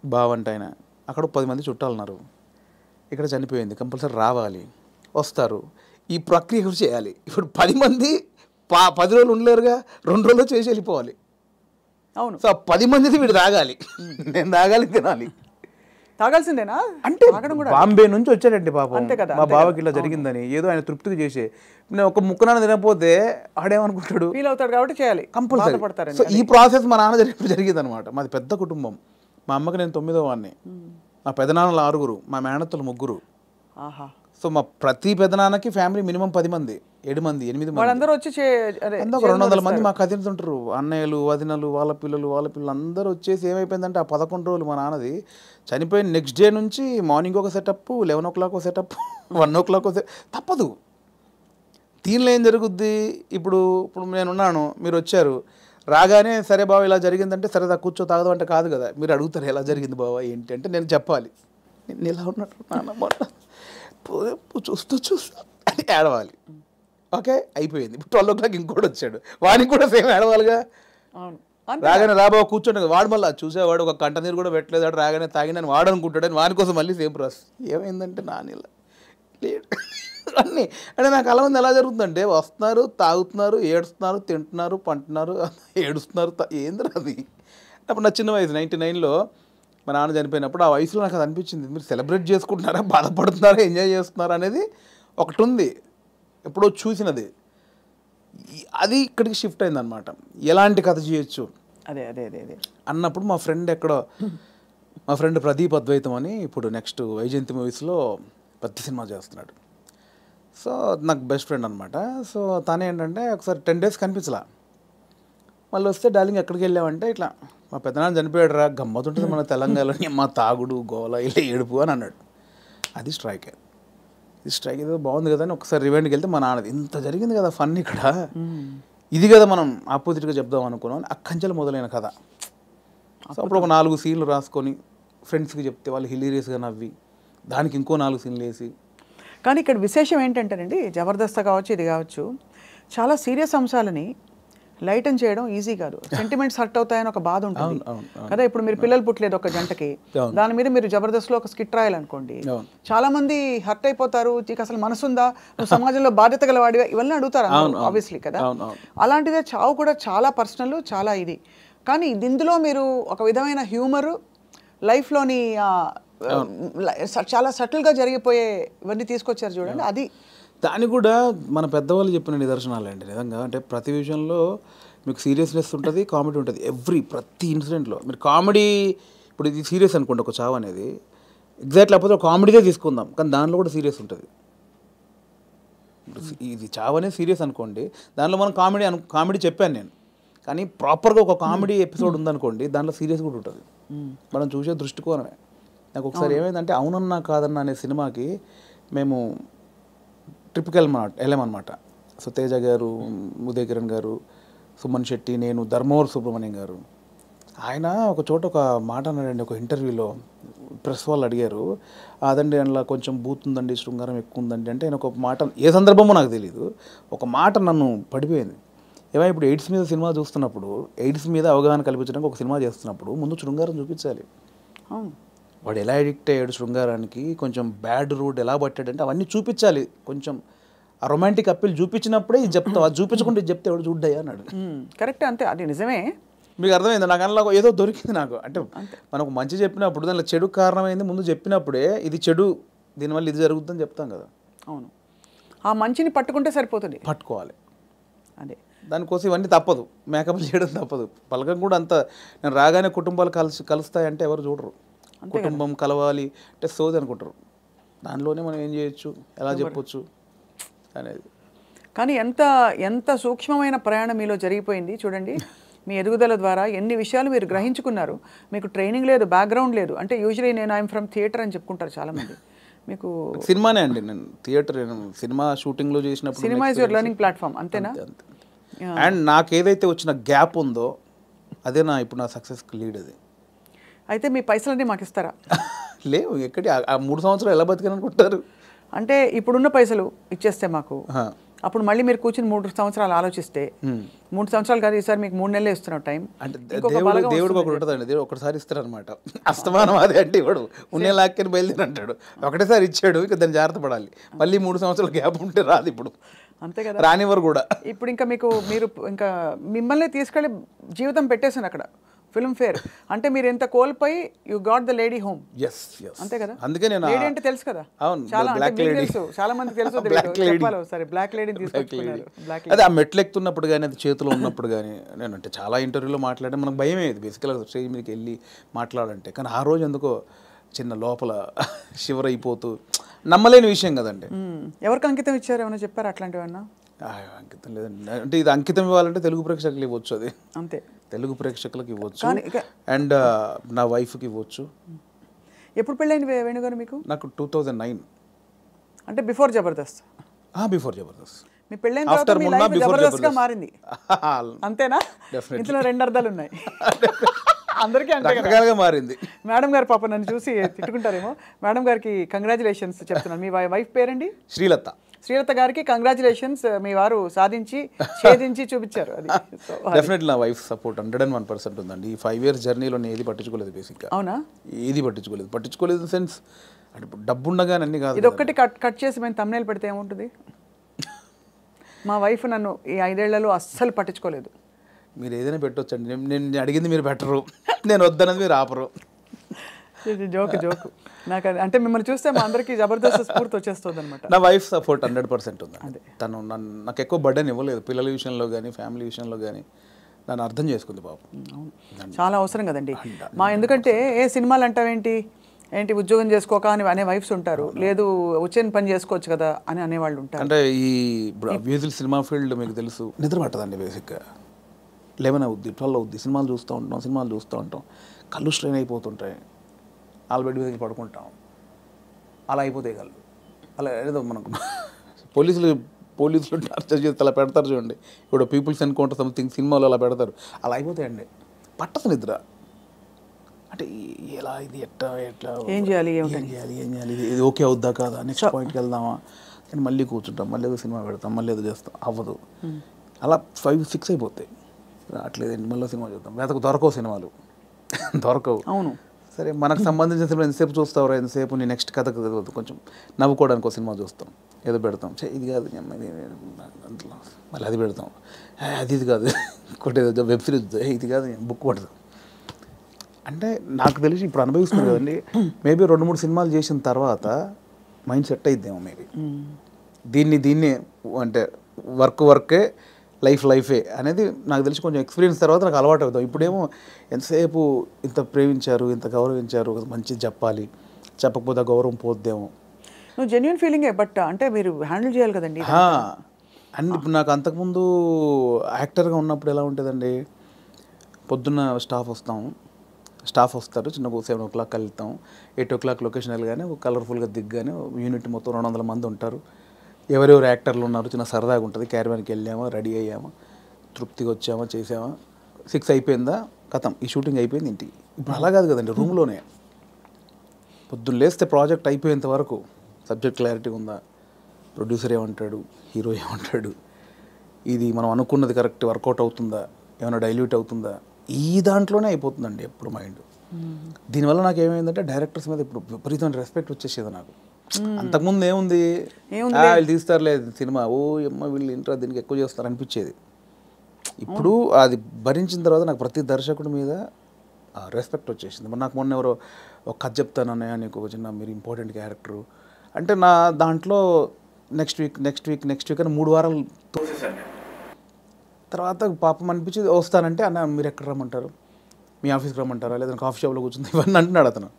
బావంట ఆయన, అక్కడ 10 మంది చుట్టాలు ఉన్నారు, ఇక్కడ చనిపోయింది కంపల్సరీ రావాలి, వస్తారు, ఈ ప్రక్రియ కూడా చేయాలి. ఇప్పుడు 10 మంది 10 రోజులు ఉండలేరుగా, 2 రోజుల్లో చేసి వెళ్ళిపోవాలి. అవును. సో 10 మందిది వీడు తాగాలి, నేను తాగాలి, తినాలి. తాగాల్సిందేనా అంటే బాంబే నుంచి వచ్చాడండి పాపం, అంతే కదా, మా బావకి ఇలా జరిగిందని ఏదో ఆయన తృప్తికి చేసే, నేను ఒక ముక్కనాన్న తినకపోతే ఆడేమనుకుంటాడు, ఫీల్ అవుతాడు కాబట్టి చేయాలి, కంపల్సరీ. సో ఈ ప్రాసెస్ మా నాన్న జరిగింది అనమాట. మాది పెద్ద కుటుంబం, మా అమ్మకి నేను 9వ వాడిని, మా పెదనాన్నలు 6, మా మేనత్తలు 3. ఆహా. సో మా ప్రతి పెదనాన్నకి ఫ్యామిలీ మినిమం 10 మంది, 7 మంది, 8 మంది, వాళ్ళందరూ వచ్చి ఒక 200 మంది మా కజిన్స్ ఉంటారు, అన్నయ్యలు వదినలు వాళ్ళ పిల్లలు అందరూ వచ్చేసి ఏమైపోయిందంటే ఆ 11 రోజులు మా నాన్నది చనిపోయిన నెక్స్ట్ డే నుంచి మార్నింగ్ ఒక సెటప్, 11 o'clock ఒక సెటప్, 1 o'clock తప్పదు. దీనిలో ఏం జరుగుద్ది, ఇప్పుడు నేనున్నాను, మీరు వచ్చారు, రాగానే సరే బావ ఇలా జరిగిందంటే సరే కూర్చో తాగదు అంటే కాదు కదా, మీరు అడుగుతారు ఎలా జరిగింది బావ ఏంటి అంటే నేను చెప్పాలి, నేను ఇలా ఉన్నట్టు నాన్న చూస్తూ అని ఏడవాలి. ఓకే అయిపోయింది. 12 o'clock ఇంకోటి వచ్చాడు, వాడికి కూడా సేమ్ ఏడవాలిగా. రాగానే రాబావ కూర్చోండి, వాడు మళ్ళీ చూసేవాడు ఒక కంట నీరు కూడా పెట్టలేదు, వాడు రాగానే తాగినని వాడు అనుకుంటాడని వాని కోసం మళ్ళీ సేమ్ ప్రాసెస్. ఏమైందంటే నానిలా లేడు అన్నీ అంటే నాకు అలా ఉంది. ఎలా జరుగుతుందంటే వస్తున్నారు, తాగుతున్నారు, ఏడుస్తున్నారు, తింటున్నారు, పంటున్నారు, ఏడుస్తున్నారు, ఏంది అది. అప్పుడు నా చిన్న వయసు 99లో మా నాన్న చనిపోయినప్పుడు ఆ వయసులో నాకు అది అనిపించింది, మీరు సెలబ్రేట్ చేసుకుంటున్నారా, బాధపడుతున్నారా, ఎంజాయ్ చేస్తున్నారా అనేది ఒకటి ఉంది, ఎప్పుడో చూసినది. అది ఇక్కడికి షిఫ్ట్ అయిందనమాట. ఎలాంటి కథ చేయొచ్చు అదే అదే అదే అదే అన్నప్పుడు మా ఫ్రెండ్ ప్రదీప్ అద్వైతం అని ఇప్పుడు నెక్స్ట్ వైజయంతి మూవీస్లో పెద్ద సినిమా చేస్తున్నాడు. సో నాకు బెస్ట్ ఫ్రెండ్ అనమాట. సో తను ఏంటంటే ఒకసారి 10 days కనిపించలా, మళ్ళీ వస్తే డార్లింగ్ ఎక్కడికి వెళ్ళామంటే ఇట్లా మా పెద్దనాన్న చనిపోయాడు రా, గమ్మతుంటుంది మన తెలంగాణలోని, మా తాగుడు గోల ఇలా ఏడుపు అని అన్నాడు. అది స్ట్రైక్ ఏదో బాగుంది కదా అని ఒకసారి రివెండ్కి వెళ్తే మా నాన్నది ఇంత జరిగింది కదా ఫన్ ఇక్కడ, ఇది కదా మనం ఆపోజిట్గా చెప్దాం అనుకున్నాం. అక్కంచెలు మొదలైన కథ. సో అప్పుడు ఒక 4 సీన్లు రాసుకొని ఫ్రెండ్స్కి చెప్తే వాళ్ళు హిలీరియస్గా నవ్వి దానికి ఇంకో 4 సీన్లు వేసి. కానీ ఇక్కడ విశేషం ఏంటంటేనండి, జబర్దస్త్ కావచ్చు ఇది కావచ్చు, చాలా సీరియస్ అంశాలని లైటన్ చేయడం ఈజీ కాదు. సెంటిమెంట్స్ హర్ట్ అవుతాయని ఒక బాధ ఉంటుంది కదా. ఇప్పుడు మీరు పిల్లలు పుట్టలేదు ఒక జంటకి, దాని మీద మీరు జబర్దస్త్లో ఒక స్కిట్ రాయాలనుకోండి, చాలా మంది హర్ట్ అయిపోతారు, నీకు అసలు మనసుందా, నువ్వు సమాజంలో బాధ్యత గలవాడివా, ఇవన్నీ అడుగుతారు ఆబ్వియస్లీ కదా. అలాంటిదే చావు కూడా చాలా పర్సనల్, చాలా ఇది. కానీ ఇందులో మీరు ఒక విధమైన హ్యూమరు, లైఫ్లోని చాలా సటిల్గా జరిగిపోయే ఇవన్నీ తీసుకొచ్చారు చూడండి. అది దాన్ని కూడా మన పెద్దవాళ్ళు చెప్పిన నిదర్శనాలు అండి నిజంగా. అంటే ప్రతి విషయంలో మీకు సీరియస్నెస్ ఉంటుంది, కామెడీ ఉంటుంది. ప్రతి ఇన్సిడెంట్లో మీరు కామెడీ, ఇప్పుడు ఇది సీరియస్ అనుకోండి ఒక చావు అనేది, ఎగ్జాక్ట్ లేకపోతే ఒక కామెడీగా తీసుకుందాం, కానీ దానిలో కూడా సీరియస్ ఉంటుంది. ఇది చావు అనేది సీరియస్ అనుకోండి, దానిలో మనం కామెడీ చెప్పాను నేను, కానీ ప్రాపర్గా ఒక కామెడీ ఎపిసోడ్ ఉందనుకోండి, దాంట్లో సీరియస్ కూడా ఉంటుంది. మనం చూసే దృష్టికోణమే. నాకు ఒకసారి ఏమైందంటే అవునన్నా కాదన్నా అనే సినిమాకి మేము ట్రిప్కి వెళ్ళామన్నమాట. సో తేజ గారు, ఉదయ్ కిరణ్ గారు, సుమన్ శెట్టి, నేను, ధర్మవరం సుబ్రహ్మణ్యం గారు. ఆయన ఒక చోట ఒక మాట అన్నాడండి ఒక ఇంటర్వ్యూలో, ప్రెస్ వాళ్ళు అడిగారు, అదండి అందులో కొంచెం బూత్ ఉందండి, శృంగారం ఎక్కువ ఉందండి అంటే ఆయన ఒక మాట, ఏ సందర్భమో నాకు తెలియదు, ఒక మాట నన్ను పడిపోయింది. ఏమైనా ఇప్పుడు ఎయిడ్స్ మీద సినిమా చూస్తున్నప్పుడు, ఎయిడ్స్ మీద అవగాహన కల్పించడానికి ఒక సినిమా చేస్తున్నప్పుడు ముందు శృంగారం చూపించాలి. వాడు ఎలా అడిక్ట్ అయ్యాడు శృంగారానికి, కొంచెం బ్యాడ్ రూట్ ఎలా పట్టాడంటే అవన్నీ చూపించాలి. కొంచెం ఆ రొమాంటిక్ అప్పీల్ చూపించినప్పుడే ఇది చెప్తావు, అది చూపించకుండా ఇది చెప్తే ఎవడు చూడ్డాయా అన్నాడు. కరెక్ట్, అంతే, అది నిజమే. మీకు అర్థమైంది? నాకు అందులో ఏదో దొరికింది నాకు. అంటే మనకు మంచి చెప్పినప్పుడు దానిలో చెడు కారణమైంది ముందు చెప్పినప్పుడే, ఇది చెడు, దీనివల్ల ఇది జరుగుతుందని చెప్తాం కదా. అవును, ఆ మంచిని పట్టుకుంటే సరిపోతుంది, పట్టుకోవాలి. అదే దానికోసం ఇవన్నీ తప్పదు, మేకప్ చేయడం తప్పదు. పలకం కూడా అంత, నేను రాగానే కుటుంబాలు కలుస్తాయంటే ఎవరు చూడరు. కుటుంబం కలవాలి అంటే సోది అనుకుంటారు. దానిలోనే మనం ఏం చేయొచ్చు, ఎలా చెప్పొచ్చు అనేది. కానీ ఎంత ఎంత సూక్ష్మమైన ప్రయాణం మీలో జరిగిపోయింది చూడండి. మీ ఎదుగుదల ద్వారా ఎన్ని విషయాలు మీరు గ్రహించుకున్నారు. మీకు ట్రైనింగ్ లేదు, బ్యాక్గ్రౌండ్ లేదు. అంటే యూజువలీ నేను ఐఎమ్ ఫ్రమ్ థియేటర్ అని చెప్పుకుంటారు చాలామంది. మీకు సినిమానే అండి, నేను థియేటర్ సినిమా షూటింగ్లో చేసినప్పుడు cinema is your learning platform, అంతేనా? అండ్ నాకు ఏదైతే వచ్చిన గ్యాప్ ఉందో అదే ఇప్పుడు నా సక్సెస్కి లీడ్. అది అయితే మీ పైసలన్నీ మాకు ఇస్తారా? లేవు, ఎక్కడి ఆ 3 సంవత్సరాలు ఎలా బతికనుకుంటారు? అంటే ఇప్పుడున్న పైసలు ఇచ్చేస్తే మాకు, అప్పుడు మళ్ళీ మీరు కూర్చుని 3 సంవత్సరాలు ఆలోచిస్తే 3 సంవత్సరాలు కాదు, ఈసారి మీకు 3 నెలలు ఇస్తున్నాం టైం. అంటే దేవుడు ఒకటి ఉంటుందండి, దేవుడు ఒకటిసారి ఇస్తారనమాట. అస్తమానం అదే అంటే ఇవ్వడు, ఉన్నే లాక్కని బయలుదేరి అంటాడు. ఒకటేసారి ఇచ్చాడు, ఇక దాన్ని జాగ్రత్త పడాలి. మళ్ళీ 3 సంవత్సరాల గ్యాప్ ఉంటే రాదు ఇప్పుడు, అంతే కదా, రానివ్వరు కూడా. ఇప్పుడు ఇంకా మీరు ఇంకా మిమ్మల్ని తీసుకెళ్ళి జీవితం పెట్టేసాను అక్కడ ఫిల్మ్ ఫేర్. అంటే మీరు ఎంత కోల్పోయి you got the lady home. అంతే కదా, అందుకే నేను లేడీ అంటే తెలుసు కదా, అవును, చాలా బ్లాక్ లేడీ తెలుసు, చాలా మంది తెలుసు. సరే, బ్లాక్ లేడీని తీసుకొచ్చుకున్నారు. అదే ఆ మెట్లు ఎక్కుతున్నప్పుడు కానీ, అది చేతిలో ఉన్నప్పుడు కానీ, నేను అంటే చాలా ఇంటర్వ్యూలో మాట్లాడాను. మనకు భయమే ఇది బేసికల్గా స్టేజ్ మీదకి వెళ్ళి మాట్లాడాలంటే. కానీ ఆ రోజు ఎందుకో చిన్న లోపల షివర్ అయిపోతూ, నమ్మలేని విషయం కదండి. ఎవరికి అంకితం ఇచ్చారు, ఏమైనా చెప్పారు అట్లాంటివన్నా? అంకితం లేదండి, అంటే ఇది అంకితం ఇవ్వాలంటే తెలుగు ప్రేక్షకులు ఇవ్వచ్చు, అది అంతే, తెలుగు ప్రేక్షకులకు ఇవ్వచ్చు, అండ్ నా వైఫ్కి ఇవ్వచ్చు. ఎప్పుడు పెళ్ళైంది వేణుగారు మీకు? నాకు 2009, అంటే బిఫోర్ జబర్దస్త్. బిఫోర్ జబర్దస్త్. మీ పెళ్ళైన తర్వాత మీ లైఫ్ జబర్దస్త్గా మారింది, అంతేనా? ఇందులో 2 అర్థాలు ఉన్నాయి. అందరికీ అంతే మారింది. మేడం గారు పాప నన్ను చూసి తిట్టుకుంటారేమో. మేడం గారికి కంగ్రాచులేషన్స్ చెప్తున్నాను. మీ వైఫ్ పేరండి? శ్రీలత. శ్రీలత గారికి కంగ్రాచులేషన్స్, మీ వారు సాధించి ఛేదించి చూపించారు. అది డెఫినెట్లీ నా వైఫ్ సపోర్ట్ 101% ఉందండి. ఈ 5 years జర్నీలో నేను ఏది పట్టించుకోలేదు బేసిక్గా. అవునా? ఏది పట్టించుకోలేదు ఇన్ సెన్స్ అంటే డబ్బు ఉండగానే అన్ని కాదు. ఇది ఒక్కటి కట్ చేసి మేము thumbnail పెడితే ఏముంటుంది? మా వైఫ్ నన్ను ఈ 5 ఏళ్లలో అస్సలు పట్టించుకోలేదు. మీరు ఏదైనా పెట్టొచ్చండి, నేను అడిగింది మీరు పెట్టరు, నేను వద్దన్నది మీరు ఆపరు. జోక్ నాకు అంటే మిమ్మల్ని చూస్తే మా అందరికీ జబర్దస్త్ స్ఫూర్తి వచ్చేస్తుంది అనమాట. నా వైఫ్ సపోర్ట్ 100% ఉంది. తను నాకు ఎక్కువ బర్డెన్ ఇవ్వలేదు, పిల్లల విషయంలో కానీ ఫ్యామిలీ విషయంలో కానీ నన్ను అర్థం చేసుకుంది బాబు. చాలా అవసరం కదండి. ఎందుకంటే ఏ సినిమాలు అంటావేంటి, ఉద్యోగం చేసుకోక అని అనే వైఫ్స్ ఉంటారు, లేదు వచ్చిన పని చేసుకోవచ్చు కదా అని అనేవాళ్ళు ఉంటారు. అంటే ఈ మ్యూజిక్ సినిమా ఫీల్డ్ మీకు తెలుసు, నిద్ర పట్టదండి బేసిక్గా. 11 అవుద్ది, 12 అవుద్ది, సినిమాలు చూస్తూ ఉంటాం, కళ్ళు స్ట్రెయిన్ అయిపోతుంటాయి, బెడ్ మీద పడుకుంటాం, అలా అయిపోతాయి కళ్ళు. అలా ఏదో మనకు పోలీసులు టార్చర్ చేస్తే అలా పెడతారు చూడండి, ఇప్పుడు పీపుల్స్ ఎన్కౌంటర్ సంథింగ్ సినిమాలో అలా పెడతారు, అలా అయిపోతాయండి. పట్టదు నిద్ర. అంటే ఎలా ఇది ఎట్లా ఏం చేయాలి ఇది ఓకే అవుద్దా కాదా, నెక్స్ట్ పాయింట్కి వెళ్దామా అని మళ్ళీ కూర్చుంటాం, మళ్ళీ ఏదో సినిమా పెడతాం, మళ్ళీ ఏదో చేస్తాం, అవ్వదు. అలా 5-6 అయిపోతాయి. అట్లేదండి, మళ్ళీ సినిమా చూద్దాం, దొరకవు సినిమాలు, దొరకవు. అవును, సరే మనకు సంబంధించిన సినిమా ఎంతసేపు చూస్తావురా, ఎంతసేపు నీ నెక్స్ట్ కథ కొంచెం నవ్వుకోవడానికి ఒక సినిమా చూస్తాం, ఏదో పెడతాం, ఇది కాదు మళ్ళీ అది పెడతాం, ఇది కాదు ఇంకోటి ఏదో వెబ్ సిరీస్, ఇది కాదు బుక్ పడతాం. అంటే నాకు తెలిసి ఇప్పుడు అనుభవిస్తుంది కదండి, మేబీ 2-3 సినిమాలు చేసిన తర్వాత మైండ్ సెట్ అయిద్దేమో మేబీ. దీన్ని అంటే వర్కే లైఫే అనేది నాకు తెలిసి కొంచెం ఎక్స్పీరియన్స్ తర్వాత నాకు అలవాటు అవుతాం. ఇప్పుడేమో ఎంతసేపు ఇంత ప్రేమించారు, ఇంత గౌరవించారు, మంచిది చెప్పాలి, చెప్పకపోతే గౌరవం పోద్దేమో. జెన్యూన్ ఫీలింగే, బట్ అంటే మీరు హ్యాండిల్ చేయాలి కదండి. అండ్ ఇప్పుడు నాకు అంతకుముందు యాక్టర్గా ఉన్నప్పుడు ఎలా ఉంటుందండి, పొద్దున్న స్టాఫ్ వస్తారు, చిన్న 7 o'clock వెళ్తాం, 8 o'clock లొకేషన్ వెళ్ళగానే కలర్ఫుల్గా దిగ్గానే యూనిట్ మొత్తం 200 మంది ఉంటారు, ఎవరెవరు యాక్టర్లు ఉన్నారు, చిన్న సరదాగా ఉంటుంది. క్యారవాన్కి వెళ్ళామా, రెడీ అయ్యామా, తృప్తిగా వచ్చామా, చేసామా, 6 అయిపోయిందా, కథం ఈ షూటింగ్ అయిపోయింది ఇంటికి. ఇప్పుడు అలా కాదు కదండి, రూమ్లోనే పొద్దున్న లేస్తే ప్రాజెక్ట్ అయిపోయేంత వరకు సబ్జెక్ట్ క్లారిటీ ఉందా, ప్రొడ్యూసర్ ఏమంటాడు, హీరో ఏమంటాడు, ఇది మనం అనుకున్నది కరెక్ట్ వర్కౌట్ అవుతుందా, ఏమైనా డైల్యూట్ అవుతుందా, ఈ దాంట్లోనే అయిపోతుందండి ఎప్పుడు మైండ్. దీనివల్ల నాకు ఏమైందంటే డైరెక్టర్స్ మీద ఇప్పుడు విపరీతమైన రెస్పెక్ట్ వచ్చేసేది నాకు. అంతకుముందు ఏముంది, వీళ్ళు తీస్తారులే సినిమా, వీళ్ళు ఇంట్రా దీనికి ఎక్కువ చేస్తారు అనిపించేది. ఇప్పుడు అది భరించిన తర్వాత నాకు ప్రతి దర్శకుడి మీద రెస్పెక్ట్ వచ్చేసింది. మరి నాకు మొన్న ఎవరో ఒక కథ చెప్తానన్నయ్య, నీకు ఒక చిన్న మీరు ఇంపార్టెంట్ క్యారెక్టరు అంటే, నా దాంట్లో నెక్స్ట్ వీక్ అని 3 వారాలు తోసేసాను. తర్వాత పాపం అనిపించి వస్తానంటే, అన్న మీరు ఎక్కడ రమ్మంటారు, మీ ఆఫీస్కి రమ్మంటారా, లేదా కాఫీ షాప్లో కూర్చుంది, ఇవన్నీ అంటున్నాడు అతను.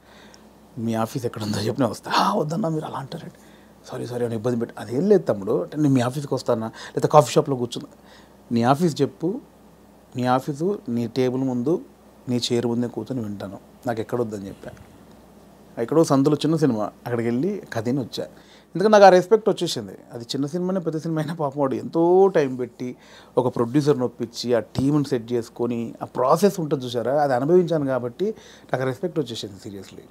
మీ ఆఫీస్ ఎక్కడ ఉందో చెప్పిన వస్తా. వద్దన్నా మీరు అలా అంటారండి. సారీ అని ఇబ్బంది పెట్టి అదేం లేదు తమ్ముడు, అంటే నేను మీ ఆఫీస్కి వస్తానా లేదా కాఫీ షాప్లో కూర్చున్నా, నీ ఆఫీస్ చెప్పు, నీ ఆఫీసు నీ టేబుల్ ముందు నీ చైర్ ముందే కూర్చొని వింటాను, నాకు ఎక్కడొద్దని చెప్పా. ఎక్కడో సందులో చిన్న సినిమా, అక్కడికి వెళ్ళి కథని వచ్చా. ఎందుకంటే నాకు ఆ రెస్పెక్ట్ వచ్చేసింది. అది చిన్న సినిమానే పెద్ద సినిమా అయినా పాపం వాడు ఎంతో టైం పెట్టి ఒక ప్రొడ్యూసర్ని ఒప్పించి ఆ టీంని సెట్ చేసుకొని ఆ ప్రాసెస్ ఉంటుంది చూసారా, అది అనుభవించాను కాబట్టి నాకు రెస్పెక్ట్ వచ్చేసింది. సీరియస్లీ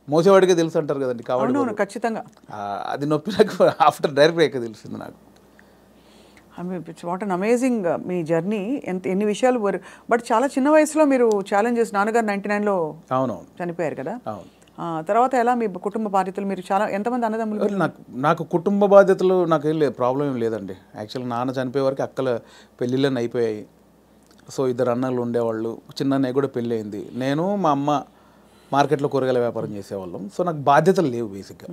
మోసేవాడికే తెలుసు అంటారు కదండి కాబట్టి అవును ఖచ్చితంగా. అది నొప్పి నాకు ఆఫ్టర్ డైరెక్ట్ అయ్యాక తెలిసింది నాకు. What an amazing me journey. ఎన్ని విషయాలు బట్ చాలా చిన్న వయసులో మీరు ఛాలెంజెస్, నాన్నగారు 99లో అవునవును చనిపోయారు కదా. అవును. తర్వాత ఎలా మీ కుటుంబ బాధ్యతలు, మీరు చాలా ఎంతమంది అన్నదమ్ములు? నాకు కుటుంబ బాధ్యతలు నాకు ఏం లేదు, ప్రాబ్లం ఏం లేదండి. యాక్చువల్గా నాన్న చనిపోయే వరకు అక్కల పెళ్ళిళ్ళని అయిపోయాయి. సో 2 అన్నలు ఉండేవాళ్ళు, చిన్న అన్నయ్య కూడా పెళ్ళి అయింది. నేను మా అమ్మ మార్కెట్లో కూరగాయల వ్యాపారం చేసేవాళ్ళం. సో నాకు బాధ్యతలు లేవు బేసిక్గా.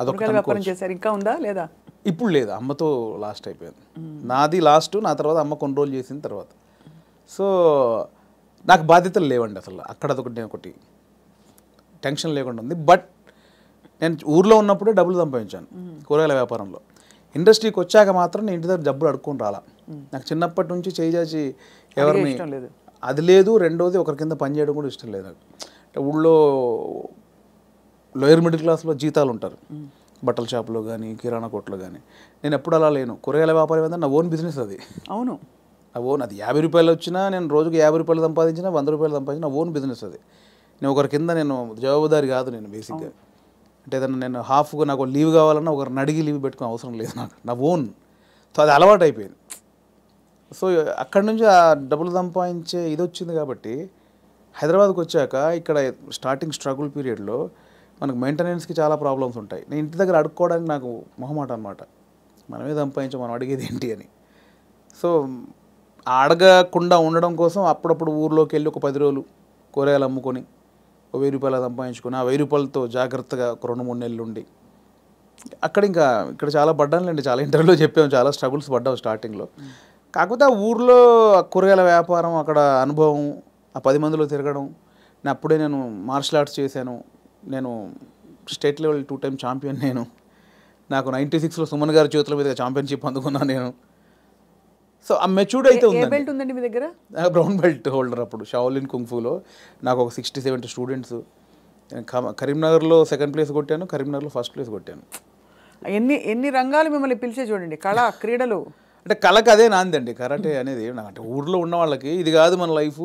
అదొక వ్యాపారం చేశారు, ఇంకా ఉందా లేదా? ఇప్పుడు లేదు, అమ్మతో లాస్ట్ అయిపోయింది. నాది లాస్ట్, నా తర్వాత అమ్మ కొన్ని రోజులు చేసిన తర్వాత. సో నాకు బాధ్యతలు లేవండి అసలు. అక్కడ ఒకటి టెన్షన్ లేకుండా ఉంది. బట్ నేను ఊర్లో ఉన్నప్పుడే డబ్బులు సంపాదించాను కూరగాయల వ్యాపారంలో. ఇండస్ట్రీకి వచ్చాక మాత్రం నేను ఇంటి దగ్గర డబ్బులు అడుక్కొని రాలా. నాకు చిన్నప్పటి నుంచి చేసి ఎవరిని అది లేదు. రెండోది ఒకరి కింద పని చేయడం కూడా ఇష్టం లేదు నాకు. అంటే ఊళ్ళో లోయర్ మిడిల్ క్లాస్లో జీతాలు ఉంటారు, బట్టల షాప్లో కానీ కిరాణా కొట్లో కానీ. నేను ఎప్పుడు అలా లేను. కూరగాయల వ్యాపారం ఏంటంటే నా ఓన్ బిజినెస్ అది. అవును, నా ఓన్. అది 50 రూపాయలు వచ్చినా, నేను రోజుకి 50 రూపాయలు సంపాదించినా, 100 రూపాయలు సంపాదించిన నా ఓన్ బిజినెస్ అది. నేను ఒకరి కింద నేను జవాబుదారి కాదు నేను బేసిక్గా. అంటే ఏదన్నా నేను హాఫ్గా నాకు లీవ్ కావాలన్నా ఒకరిని అడిగి లీవ్ పెట్టుకునే అవసరం లేదు నాకు, నా ఓన్. సో అది అలవాటు అయిపోయింది. సో అక్కడి నుంచి ఆ డబ్బులు సంపాదించే ఇది వచ్చింది కాబట్టి హైదరాబాద్కి వచ్చాక ఇక్కడ స్టార్టింగ్ స్ట్రగుల్ పీరియడ్లో మనకు మెయింటెనెన్స్కి చాలా ప్రాబ్లమ్స్ ఉంటాయి. నేను ఇంటి దగ్గర అడుక్కోవడానికి నాకు మొహమాట అనమాట. మనమే సంపాదించాం, మనం అడిగేది ఏంటి అని. సో అడగకుండా ఉండడం కోసం అప్పుడప్పుడు ఊర్లోకి వెళ్ళి ఒక 10 రోజులు కూరగాయలు అమ్ముకొని 1000 రూపాయలు సంపాదించుకొని ఆ 1000 రూపాయలతో జాగ్రత్తగా ఒక 2-3 నెలలు ఉండి ఇక్కడ చాలా పడ్డానులేండి. చాలా ఇంటర్వ్యూలో చెప్పాము, చాలా స్ట్రగుల్స్ పడ్డాము స్టార్టింగ్లో. కాకపోతే ఆ ఊర్లో కూరగాయల వ్యాపారం, అక్కడ అనుభవం, ఆ 10 మందిలో తిరగడం. నేను మార్షల్ ఆర్ట్స్ చేశాను. నేను స్టేట్ లెవెల్ 2 టైమ్ ఛాంపియన్. నాకు 96లో సుమన్ గారి చేతుల మీద ఛాంపియన్షిప్ అందుకున్నాను నేను. సో ఆ మెచ్యూర్డ్ అయితే ఉందండి మీ దగ్గర. బ్రౌన్ బెల్ట్ హోల్డర్ అప్పుడు షాओलिन కుంగ్ఫూలో. నాకు ఒక 60-70 స్టూడెంట్స్. కరీంనగర్లో 2nd ప్లేస్ కొట్టాను, కరీంనగర్లో 1st ప్లేస్ కొట్టాను. ఎన్ని రంగాలు మిమ్మల్ని పిలిచే చూడండి. కళ, క్రీడలు. అంటే కళకు అదే నాందండి కరాటే అనేది. అంటే ఊర్లో ఉన్న వాళ్ళకి ఇది కాదు మన లైఫ్.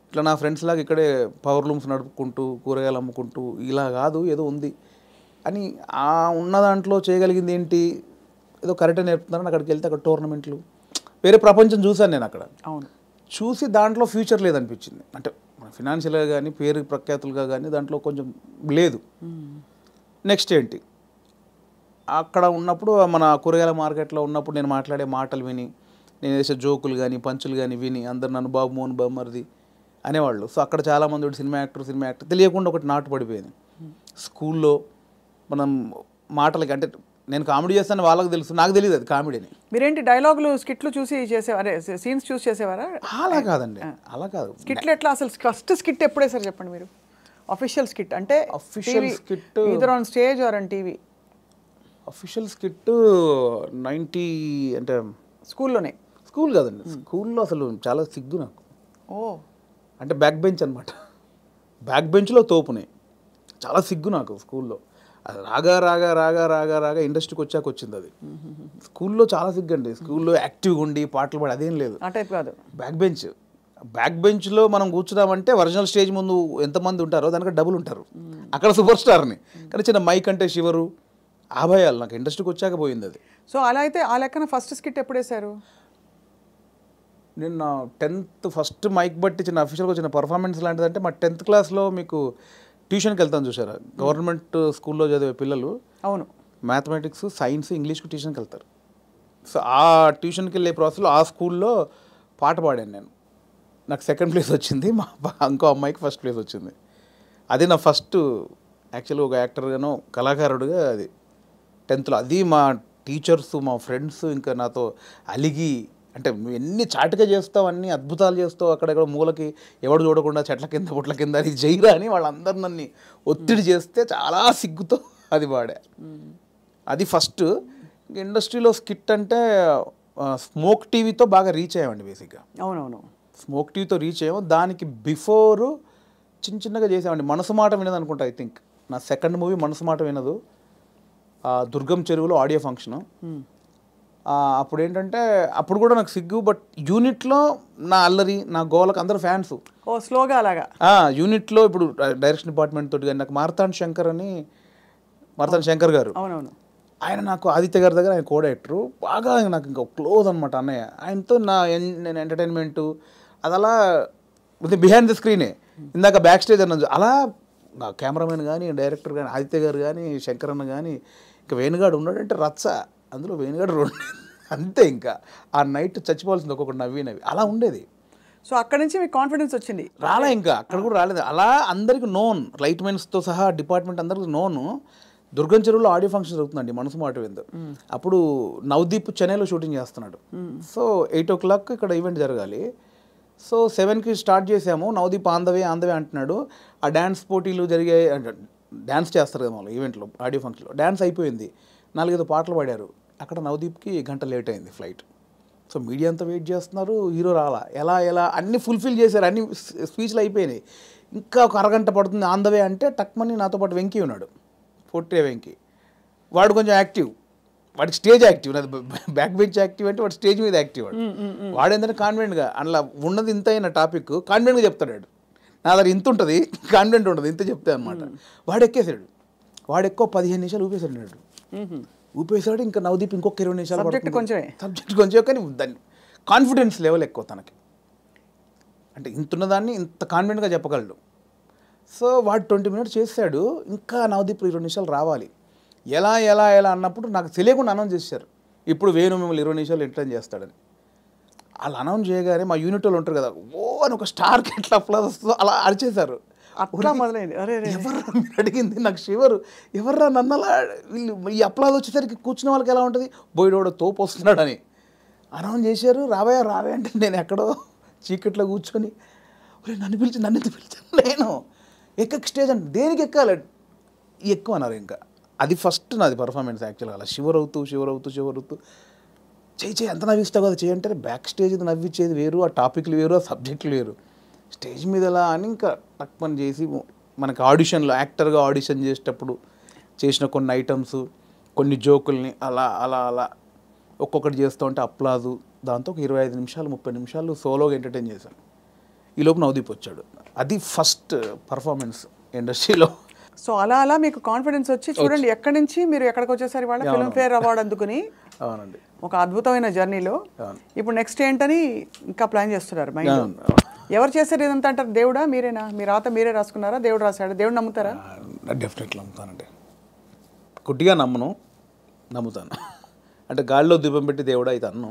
ఇట్లా నా ఫ్రెండ్స్ లాగా ఇక్కడే పవర్ లూమ్స్ నడుపుకుంటూ కూరగాయలు అమ్ముకుంటూ ఇలా కాదు, ఏదో ఉంది అని. ఆ ఉన్న దాంట్లో చేయగలిగింది ఏంటి, ఏదో కరాటే నేర్పుతున్నారని అక్కడికి వెళ్తే అక్కడ టోర్నమెంట్లు, వేరే ప్రపంచం చూశాను నేను అక్కడ. అవును, చూసి దాంట్లో ఫ్యూచర్ లేదనిపించింది. అంటే ఫినాన్షియల్గా కానీ పేరు ప్రఖ్యాతులుగా కానీ దాంట్లో కొంచెం లేదు. నెక్స్ట్ ఏంటి, అక్కడ ఉన్నప్పుడు మన కూరగాయల మార్కెట్లో ఉన్నప్పుడు నేను మాట్లాడే మాటలు విని, నేను వేసే జోకులు కానీ పంచులు కానీ విని అందరు నన్ను బాబు మోహన్ బామ్మర్ది అనేవాళ్ళు. సో అక్కడ చాలామంది సినిమా యాక్టర్ తెలియకుండా ఒకటి నాటు పడిపోయింది. స్కూల్లో మనం మాటలకి, అంటే నేను కామెడీ చేస్తాను వాళ్ళకి తెలుసు, నాకు తెలియదు అది కామెడీని. మీరేంటి డైలాగులు స్కిట్లు చూసి చేసేవారా, సీన్స్ చూసి చేసేవారా? అలా కాదండి, అలా కాదు. స్కిట్లు ఎట్లా అసలు ఫస్ట్ స్కిట్ ఎప్పుడే సార్ చెప్పండి మీరు? అఫీషియల్ స్కిట్ అంటే official skit either on stage or on TV. Official skit 90 అంటే స్కూల్లోనే. స్కూల్ కాదండి, స్కూల్లో అసలు చాలా సిగ్గు నాకు. ఓ, అంటే బ్యాక్ బెంచ్ అనమాట. బ్యాక్ బెంచ్లో తోపునే, చాలా సిగ్గు నాకు స్కూల్లో. అది రాగా ఇండస్ట్రీకి వచ్చాక వచ్చింది అది. స్కూల్లో చాలా సిగ్గు అండి. స్కూల్లో యాక్టివ్గా ఉండి పాటలు పాడి అదేం లేదు. ఆ టైప్ కాదు. బ్యాక్ బెంచ్లో మనం కూర్చున్నామంటే ఒరిజినల్ స్టేజ్ ముందు ఎంతమంది ఉంటారో దానికంటే డబుల్ ఉంటారు. అక్కడ సూపర్ స్టార్ని. కానీ చిన్న మైక్ అంటే శివరు ఆ భయాలు నాకు ఇండస్ట్రీకి వచ్చాక పోయింది అది. సో అలా అయితే ఆ లెక్కన ఫస్ట్ స్కిట్ ఎప్పుడు వేశారు? నేను 10th ఫస్ట్ మైక్ బట్టి చిన్న అఫీషియల్గా వచ్చిన పర్ఫార్మెన్స్ లాంటిదంటే మా 10th క్లాస్లో మీకు ట్యూషన్కి వెళ్తాను చూసారా, గవర్నమెంట్ స్కూల్లో చదివే పిల్లలు. అవును, మ్యాథమెటిక్స్, సైన్స్, ఇంగ్లీష్కి ట్యూషన్కి వెళ్తారు. సో ఆ ట్యూషన్కి వెళ్ళే ప్రాసెస్లో ఆ స్కూల్లో పాట పాడాను నేను. నాకు 2nd ప్లేస్ వచ్చింది, మా ఇంకో అమ్మాయికి 1st ప్లేస్ వచ్చింది. అది నా ఫస్ట్ యాక్చువల్గా ఒక యాక్టర్గానో కళాకారుడుగా అది 10thలో. అది మా టీచర్స్, మా ఫ్రెండ్స్ ఇంకా నాతో అలిగి, అంటే నువ్వు ఎన్ని చాటుగా చేస్తావు, అన్ని అద్భుతాలు చేస్తావు, అక్కడెక్కడ మూలకి ఎవడు చూడకుండా చెట్ల కింద పుట్ల కింద అది జైరా అని వాళ్ళందరూ నన్ను ఒత్తిడి చేస్తే చాలా సిగ్గుతో అది పాడా. అది ఫస్ట్. ఇండస్ట్రీలో స్కిట్ అంటే స్మోక్ టీవీతో బాగా రీచ్ అయ్యామండి బేసిక్గా. అవునవును. స్మోక్ టీవీతో రీచ్ అయ్యాము. దానికి బిఫోరు చిన్నగా చేసామండి. మనసు మాట వినదు అనుకుంటా. ఐ థింక్ నా సెకండ్ మూవీ మనసు మాట వినదు. దుర్గం చెరువులో ఆడియో ఫంక్షను. అప్పుడు ఏంటంటే అప్పుడు కూడా నాకు సిగ్గు, బట్ యూనిట్లో నా అల్లరి నా గోలకు అందరూ ఫ్యాన్స్. ఓ స్లోగా అలాగా యూనిట్లో ఇప్పుడు డైరెక్షన్ డిపార్ట్మెంట్ తోటి కానీ నాకు మార్తాండ్ శంకర్ గారు, అవునవును, ఆయన నాకు ఆదిత్య గారి దగ్గర ఆయన కో డైరెక్టరు, బాగా నాకు ఇంకా క్లోజ్ అనమాట అన్నయ్య. ఆయనతో నేను ఎంటర్టైన్మెంటు అది అలా బిహైండ్ ద స్క్రీనే. ఇందాక బ్యాక్ స్టేజ్ అన్నది అలా కెమెరామెన్ కానీ డైరెక్టర్ కానీ ఆదిత్య గారు కానీ శంకర్ అన్న కానీ ఇంకా వేణుగాడు ఉన్నాడంటే రచ్చ. అందులో వేణుగాడు అంతే. ఇంకా ఆ నైట్ చచ్చిపోవాల్సింది ఒక్కొక్కటి నవ్వి అలా ఉండేది. సో అక్కడ నుంచి మీకు కాన్ఫిడెన్స్ వచ్చింది? రాలే, ఇంకా అక్కడ కూడా రాలేదు. అలా అందరికి నోన్, లైట్ మెన్స్తో సహా డిపార్ట్మెంట్ అందరికి నోను. దుర్గం చెరువులో ఆడియో ఫంక్షన్ జరుగుతుందండి మనసు మాట విందు. అప్పుడు నవదీప్ చెన్నైలో షూటింగ్ చేస్తున్నాడు. సో 8 o'clock ఇక్కడ ఈవెంట్ జరగాలి. సో 7కి స్టార్ట్ చేసాము. నవదీప్ ఆందవే అంటున్నాడు. ఆ డ్యాన్స్ పోటీలు జరిగాయి, డ్యాన్స్ చేస్తారు కదా వాళ్ళు ఈవెంట్లో ఆడియో ఫంక్షన్లో. డ్యాన్స్ అయిపోయింది, 4-5 పాటలు పాడారు. అక్కడ నవదీప్కి గంట లేట్ అయింది ఫ్లైట్. సో మీడియా అంతా వెయిట్ చేస్తున్నారు, హీరో రాలా. ఎలా అన్నీ ఫుల్ఫిల్ చేశారు, అన్ని స్పీచ్లు అయిపోయినాయి. ఇంకా ఒక అరగంట పడుతుంది ఆందవే అంటే టక్మని నాతో పాటు వెంకీ ఉన్నాడు, పొట్టే వెంకీ. వాడు కొంచెం యాక్టివ్, వాడికి స్టేజ్ యాక్టివ్, నాది బ్యాక్ బెంచ్ యాక్టివ్ అంటే వాడు స్టేజ్ మీద యాక్టివ్. వాడు ఏంటంటే కాన్ఫిడెంట్గా అందులో ఉన్నది ఇంత అయిన టాపిక్ కాన్ఫిడెంట్గా చెప్తాడు. నా దగ్గర ఇంత ఉంటుంది, కాన్ఫిడెంట్ ఉంటుంది, ఇంత చెప్తా అనమాట. వాడు ఎక్కేసాడు, వాడు ఎక్కువ 15 నిమిషాలు ఊపేసాడు. ఇంకా నవదీప్ ఇంకొక 20 నిమిషాలు సబ్జెక్ట్ కొంచెం, కానీ దాన్ని కాన్ఫిడెన్స్ లెవెల్ ఎక్కువ తనకి. అంటే ఇంతున్నదాన్ని ఇంత కాన్ఫిడెంట్గా చెప్పగలడు. సో వాడు 20 minutes చేశాడు. ఇంకా నవదీప్ 20 నిమిషాలు రావాలి. ఎలా అన్నప్పుడు నాకు తెలియకుండా అనౌన్స్ చేశారు, ఇప్పుడు వేణు మిమ్మల్ని 20 నిమిషాలు ఎంటర్టైన్ చేస్తాడని. వాళ్ళు అనౌన్స్ చేయగానే మా యూనిట్ వాళ్ళు ఉంటారు కదా, ఓ అని ఒక స్టార్కి ఎట్లా అప్లాజ్ వస్తుందో అలా అరిచేశారు. అట్లా మొదలైంది. ఎవర్రా మీరు అడిగింది, నాకు షివరు. ఎవర్రా నన్నలా వీళ్ళు ఈ అప్లాజ్ వచ్చేసరికి కూర్చున్న వాళ్ళకి ఎలా ఉంటుంది, బోయిడోడ తోపు వస్తున్నాడని అనౌన్స్ చేశారు. రావే అంటే నేను ఎక్కడో చీకట్లో కూర్చొని నన్ను ఎందుకు పిలిచాను, నేను స్టేజ్ అంటే దేనికి ఎక్కాలి, ఎక్కువ అన్నారు. ఇంకా అది ఫస్ట్ నాది పర్ఫార్మెన్స్ యాక్చువల్గా. అలా షివర్ అవుతూ చేయి ఎంత నవ్విస్తావు కదా చేయంటే, బ్యాక్ స్టేజ్ నవ్విచ్చేది వేరు, ఆ టాపిక్లు వేరు, ఆ సబ్జెక్టులు వేరు. స్టేజ్ మీద ఎలా అని ఇంకా టక్మని చేసి మనకి ఆడిషన్లో యాక్టర్గా ఆడిషన్ చేసేటప్పుడు చేసిన కొన్ని ఐటమ్స్, కొన్ని జోకుల్ని అలా ఒక్కొక్కటి చేస్తూ ఉంటే అప్లాజు. దాంతో ఒక 25 నిమిషాలు 30 నిమిషాలు సోలోగా ఎంటర్టైన్ చేశాను. ఈ లోపు నవదీప్ వచ్చాడు. అది ఫస్ట్ పర్ఫార్మెన్స్ ఇండస్ట్రీలో. సో అలా మీకు కాన్ఫిడెన్స్ వచ్చి చూడండి ఎక్కడి నుంచి మీరు ఎక్కడికి వచ్చేసరి వాళ్ళ ఫిల్మ్ఫేర్ అవార్డు అందుకుని. అవునండి, ఒక అద్భుతమైన జర్నీలో. ఇప్పుడు నెక్స్ట్ ఏంటని ఇంకా ప్లాన్ చేస్తున్నారు మైండ్? ఎవరు చేశారు ఇదంతా అంటారు? దేవుడా, మీరేనా? మీ రాత మీరే రాసుకున్నారా, దేవుడు రాశాడు? దేవుడు నమ్ముతారా? డెఫినెట్లీ నమ్ముతానండి. గుడ్డిగా నమ్ముతాను. అంటే గాలిలో దీపం పెట్టి దేవుడా అయితే అన్ను,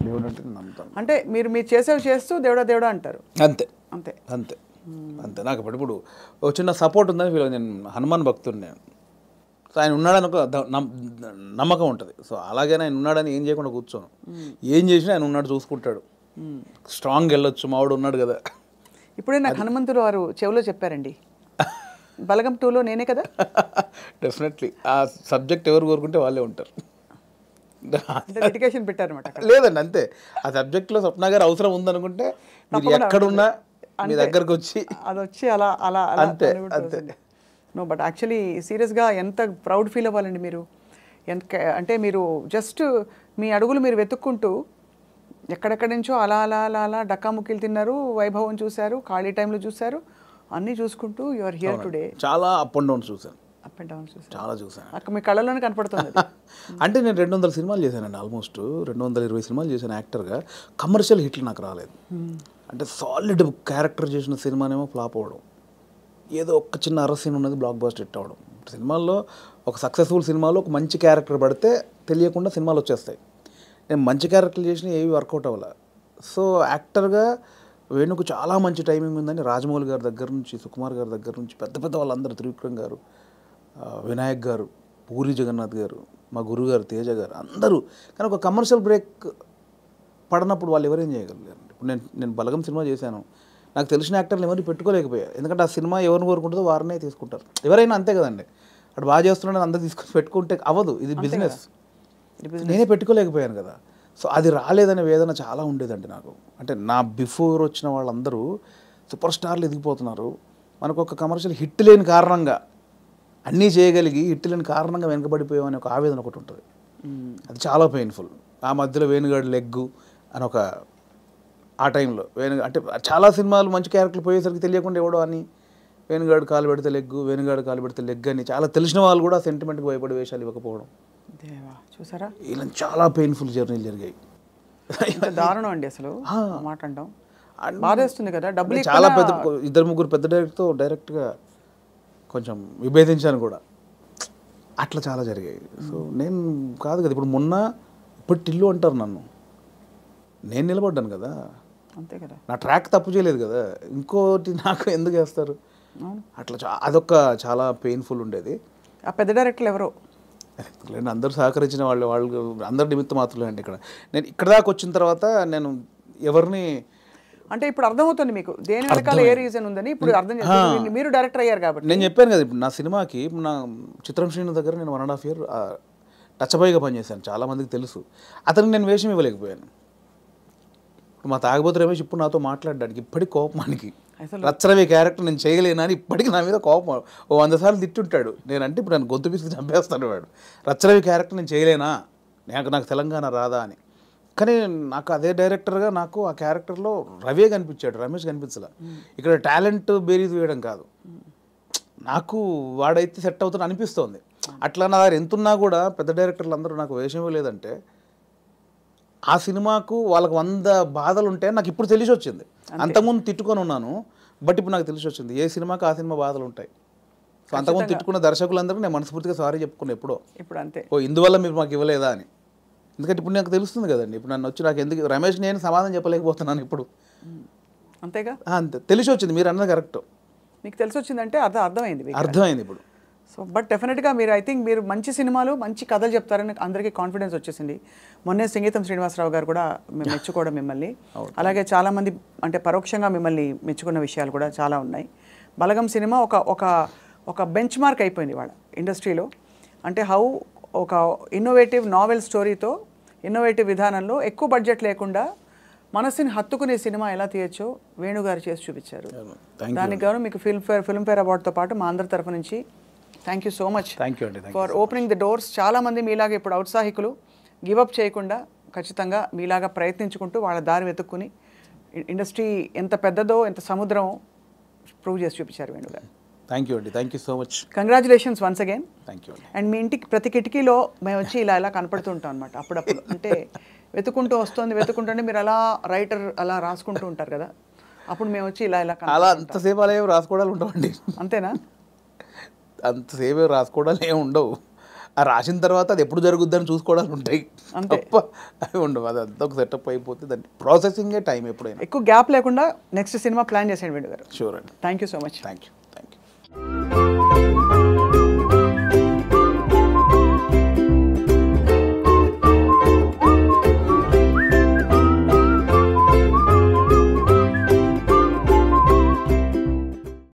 దేవుడు అంటే నమ్ముతాను. అంటే మీరు చేసేవి చేస్తూ దేవుడా అంటారు. అంతే. నాకు ఇప్పుడు ఒక చిన్న సపోర్ట్ ఉందని ఫీల్. నేను హనుమాన్ భక్తుడిని, నేను. సో ఆయన ఉన్నాడని ఒక నమ్మకం ఉంటుంది. సో అలాగే ఆయన ఉన్నాడని ఏం చేయకుండా కూర్చోను. ఏం చేసినా ఆయన ఉన్నాడు, చూసుకుంటాడు. స్ట్రాంగ్ వెళ్ళొచ్చు, మావాడు ఉన్నాడు కదా. ఇప్పుడే నాకు హనుమంతుడు వారు చెవిలో చెప్పారండి, బలగం 2లో నేనే కదా. డెఫినెట్లీ ఆ సబ్జెక్ట్ ఎవరు కోరుకుంటే వాళ్ళే ఉంటారు. డెడికేషన్ పెట్టారన్నమాట. లేదండి, అంతే. ఆ సబ్జెక్ట్లో స్వప్న గారు అవసరం ఉందనుకుంటే మీరు ఎక్కడున్నా మీ దగ్గరకు వచ్చి అది వచ్చి అలా అంతే. నో, బట్ యాక్చువల్లీ సీరియస్గా ఎంత ప్రౌడ్ ఫీల్ అవ్వాలండి మీరు. అంటే మీరు జస్ట్ మీ అడుగులు మీరు వెతుక్కుంటూ ఎక్కడెక్కడి నుంచో అలా డక్కాముక్కీలు తిన్నారు, వైభవం చూశారు, ఖాళీ టైంలో చూశారు, అన్నీ చూసుకుంటూ యు ఆర్ హియర్ టుడే. చాలా అప్ అండ్ డౌన్ చూశాను. చాలా చూసాను. అక్కడ మీ కళ్ళలోనే కనపడుతుంది. అంటే నేను 200 సినిమాలు చేశానండి, ఆల్మోస్ట్ 220 సినిమాలు చేశాను యాక్టర్గా. కమర్షియల్ హిట్లు నాకు రాలేదు. అంటే సాలిడ్ క్యారెక్టర్ చేసిన సినిమానేమో ఫ్లాప్ అవ్వడం, ఏదో ఒక చిన్న అర సీన్ ఉన్నది బ్లాక్ బస్టర్ హిట్ అవ్వడం. సినిమాల్లో ఒక సక్సెస్ఫుల్ సినిమాలో ఒక మంచి క్యారెక్టర్ పడితే తెలియకుండా సినిమాలు వచ్చేస్తాయి. నేను మంచి క్యారెక్టర్లు చేసిన ఏవి వర్కౌట్ అవ్వాలి. సో యాక్టర్గా వేణుకు చాలా మంచి టైమింగ్ ఉందని రాజమౌళి గారి దగ్గర నుంచి, సుకుమార్ గారి దగ్గర నుంచి పెద్ద వాళ్ళందరూ, త్రివిక్రమ్ గారు, వినాయక్ గారు, పూరి జగన్నాథ్ గారు, మా గురుగారు తేజ గారు, అందరూ. కానీ ఒక కమర్షియల్ బ్రేక్ పడినప్పుడు వాళ్ళు ఎవరేం చేయగలరు. ఇప్పుడు నేను బలగం సినిమా చేశాను, నాకు తెలిసిన యాక్టర్లు ఎవరిని పెట్టుకోలేకపోయా. ఎందుకంటే ఆ సినిమా ఎవరిని కోరుకుంటుందో వారినే తీసుకుంటారు. ఎవరైనా అంతే కదండి. అటు బాగా చేస్తున్నాడు అందరూ తీసుకొని పెట్టుకుంటే అవ్వదు, ఇది బిజినెస్. నేనే పెట్టుకోలేకపోయాను కదా. సో అది రాలేదనే వేదన చాలా ఉండేదండి నాకు. అంటే నా బిఫోర్ వచ్చిన వాళ్ళందరూ సూపర్ స్టార్లు ఎదిగిపోతున్నారు, మనకు ఒక కమర్షియల్ హిట్ లేని కారణంగా, అన్నీ చేయగలిగి హిట్ లేని కారణంగా వెనకబడిపోయామనే ఒక ఆవేదన ఒకటి ఉంటుంది. అది చాలా పెయిన్ఫుల్. ఆ మధ్యలో వేణుగాడు లెగ్గు అని ఒక ఆ టైంలో అంటే చాలా సినిమాలు మంచి క్యారెక్టర్లు పోయేసరికి తెలియకుండా ఎవడో అని వేణుగాడు కాలు పెడితే లెగ్గు, వేణుగాడు కాలు పెడితే లెగ్ అని చాలా తెలిసిన వాళ్ళు కూడా సెంటిమెంట్కి భయపడి వేషాలు ఇవ్వకపోవడం, చూసారా, ఇలా చాలా పెయిన్ఫుల్ జర్నీలు జరిగాయి. దారుణం అండి అసలు మాట అంటాం. బాధేస్తుంది కదా. డబ్బులు చాలా పెద్ద 2-3 పెద్ద డైరెక్టర్తో డైరెక్ట్గా కొంచెం విభేదించాను కూడా, అట్లా చాలా జరిగాయి. సో నేను కాదు కదా ఇప్పుడు మొన్న ఇప్పుడు టిల్లు అంటారు నన్ను, నేను నిలబడ్డాను కదా, అంతే కదా, నా ట్రాక్ తప్పు చేయలేదు కదా, ఇంకోటి నాకు ఎందుకు వేస్తారు అట్లా. అదొక చాలా పెయిన్ఫుల్ ఉండేది. ఆ పెద్ద డైరెక్టర్లు ఎవరో అందరూ సహకరించిన వాళ్ళు అందరు నిమిత్త మాత్రమే అండి. నేను ఇక్కడ దాకా వచ్చిన తర్వాత నేను ఎవరిని అంటే ఇప్పుడు అర్థమవుతుంది మీకు దేని వెనకాల ఏ రీజన్ ఉందని ఇప్పుడు అర్థం చేస్తుంది. మీరు డైరెక్టర్ అయ్యారు కాబట్టి. నేను చెప్పాను కదా ఇప్పుడు నా సినిమాకి నా చిత్రం శ్రీను దగ్గర నేను 1.5 year టచ్ బాయ్గా పనిచేశాను, చాలామందికి తెలుసు. అతనికి నేను వేషం ఇవ్వలేకపోయాను. మా తాగబోతు రమేష్ ఇప్పుడు నాతో మాట్లాడడానికి ఇప్పటికి కోపమానికి రచ్చరవి క్యారెక్టర్ నేను చేయలేనా అని ఇప్పటికీ నా మీద కోపం 100 సార్లు తిట్టుంటాడు. నేనంటే ఇప్పుడు నన్ను గొంతు పిసికి చంపేస్తాడు వాడు. రచ్చరవి క్యారెక్టర్ నేను చేయలేనా, నాకు తెలంగాణ రాదా అని. కానీ నాకు అదే డైరెక్టర్గా నాకు ఆ క్యారెక్టర్లో రవే కనిపించాడు, రమేష్ కనిపించలే. ఇక్కడ టాలెంట్ బేరీజ్ వేయడం కాదు, నాకు వాడైతే సెట్ అవుతుంది అనిపిస్తోంది. అట్లా నా దగ్గర ఎంతున్నా కూడా పెద్ద డైరెక్టర్లు అందరూ నాకు వేషం ఇవ్వలేదంటే ఆ సినిమాకు వాళ్ళకి 100 బాధలు ఉంటే నాకు ఇప్పుడు తెలిసి వచ్చింది. అంతకుముందు తిట్టుకొని ఉన్నాను, బట్ ఇప్పుడు నాకు తెలిసి వచ్చింది ఏ సినిమాకి ఆ సినిమా బాధలు ఉంటాయి. సో అంతకుముందు తిట్టుకున్న దర్శకులందరూ నేను మనస్ఫూర్తిగా సారీ చెప్పుకున్నా ఎప్పుడో, ఇప్పుడు అంతే ఇందువల్ల మీరు మాకు ఇవ్వలేదా అని. ఎందుకంటే ఇప్పుడు నాకు తెలుస్తుంది కదండి, ఇప్పుడు నన్ను వచ్చి నాకు ఎందుకు రమేష్ నేను సమాధానం చెప్పలేకపోతున్నాను ఇప్పుడు, అంతేగా, అంతే తెలిసి వచ్చింది. మీరు అన్నది కరెక్ట్, మీకు తెలిసి వచ్చిందంటే అర్థమైంది ఇప్పుడు. సో బట్ డెఫినెట్గా మీరు ఐ థింక్ మీరు మంచి సినిమాలు మంచి కథలు చెప్తారని అందరికీ కాన్ఫిడెన్స్ వచ్చేసింది. మొన్నే సంగీతం శ్రీనివాసరావు గారు కూడా మెచ్చుకోవడం మిమ్మల్ని, అలాగే చాలామంది అంటే పరోక్షంగా మిమ్మల్ని మెచ్చుకున్న విషయాలు కూడా చాలా ఉన్నాయి. బలగం సినిమా ఒక బెంచ్ మార్క్ అయిపోయింది వాళ్ళ ఇండస్ట్రీలో. అంటే ఒక ఇన్నోవేటివ్ నావెల్ స్టోరీతో ఇన్నోవేటివ్ విధానంలో ఎక్కువ బడ్జెట్ లేకుండా మనసుని హత్తుకునే సినిమా ఎలా తీయచ్చో వేణుగారు చేసి చూపించారు. దానికి గాను మీకు ఫిల్మ్ఫేర్ అవార్డుతో పాటు మా అందరి తరఫు నుంచి thank you so much for opening the doors. చాలామంది మీలాగా ఇప్పుడు ఔత్సాహికులు గివప్ చేయకుండా ఖచ్చితంగా మీలాగా ప్రయత్నించుకుంటూ వాళ్ళ దారి వెతుక్కుని ఇండస్ట్రీ ఎంత పెద్దదో ఎంత సముద్రమో ప్రూవ్ చేసి చూపించారు వేణుగారు. Thank you so much. Congratulations once again. Thank you. And మీ ఇంటికి ప్రతి కిటికీలో మేము వచ్చి ఇలా కనపడుతూ ఉంటాం అనమాట అప్పుడప్పుడు. అంటే వెతుకుంటుంటే మీరు అలా రైటర్ అలా రాసుకుంటూ ఉంటారు కదా, అప్పుడు మేము వచ్చి ఇలా అలా అంతసేపు అలా ఏమి రాసుకోవడాలు ఉండవండి. అంతేనా? అంతసేపు రాసుకోవడాలు ఏమి ఉండవు. ఆ రాసిన తర్వాత అది ఎప్పుడు జరుగుద్దని చూసుకోవడాలు ఉంటాయి తప్ప అవి ఉండవు. అది అంతా ఒక సెటప్ అయిపోతే దాన్ని ప్రాసెసింగే టైం ఎప్పుడైనా. ఎక్కువ గ్యాప్ లేకుండా నెక్స్ట్ సినిమా ప్లాన్ చేసేయండి వేణుగారు. షూర్ అండి. Thank you so much. Thank you.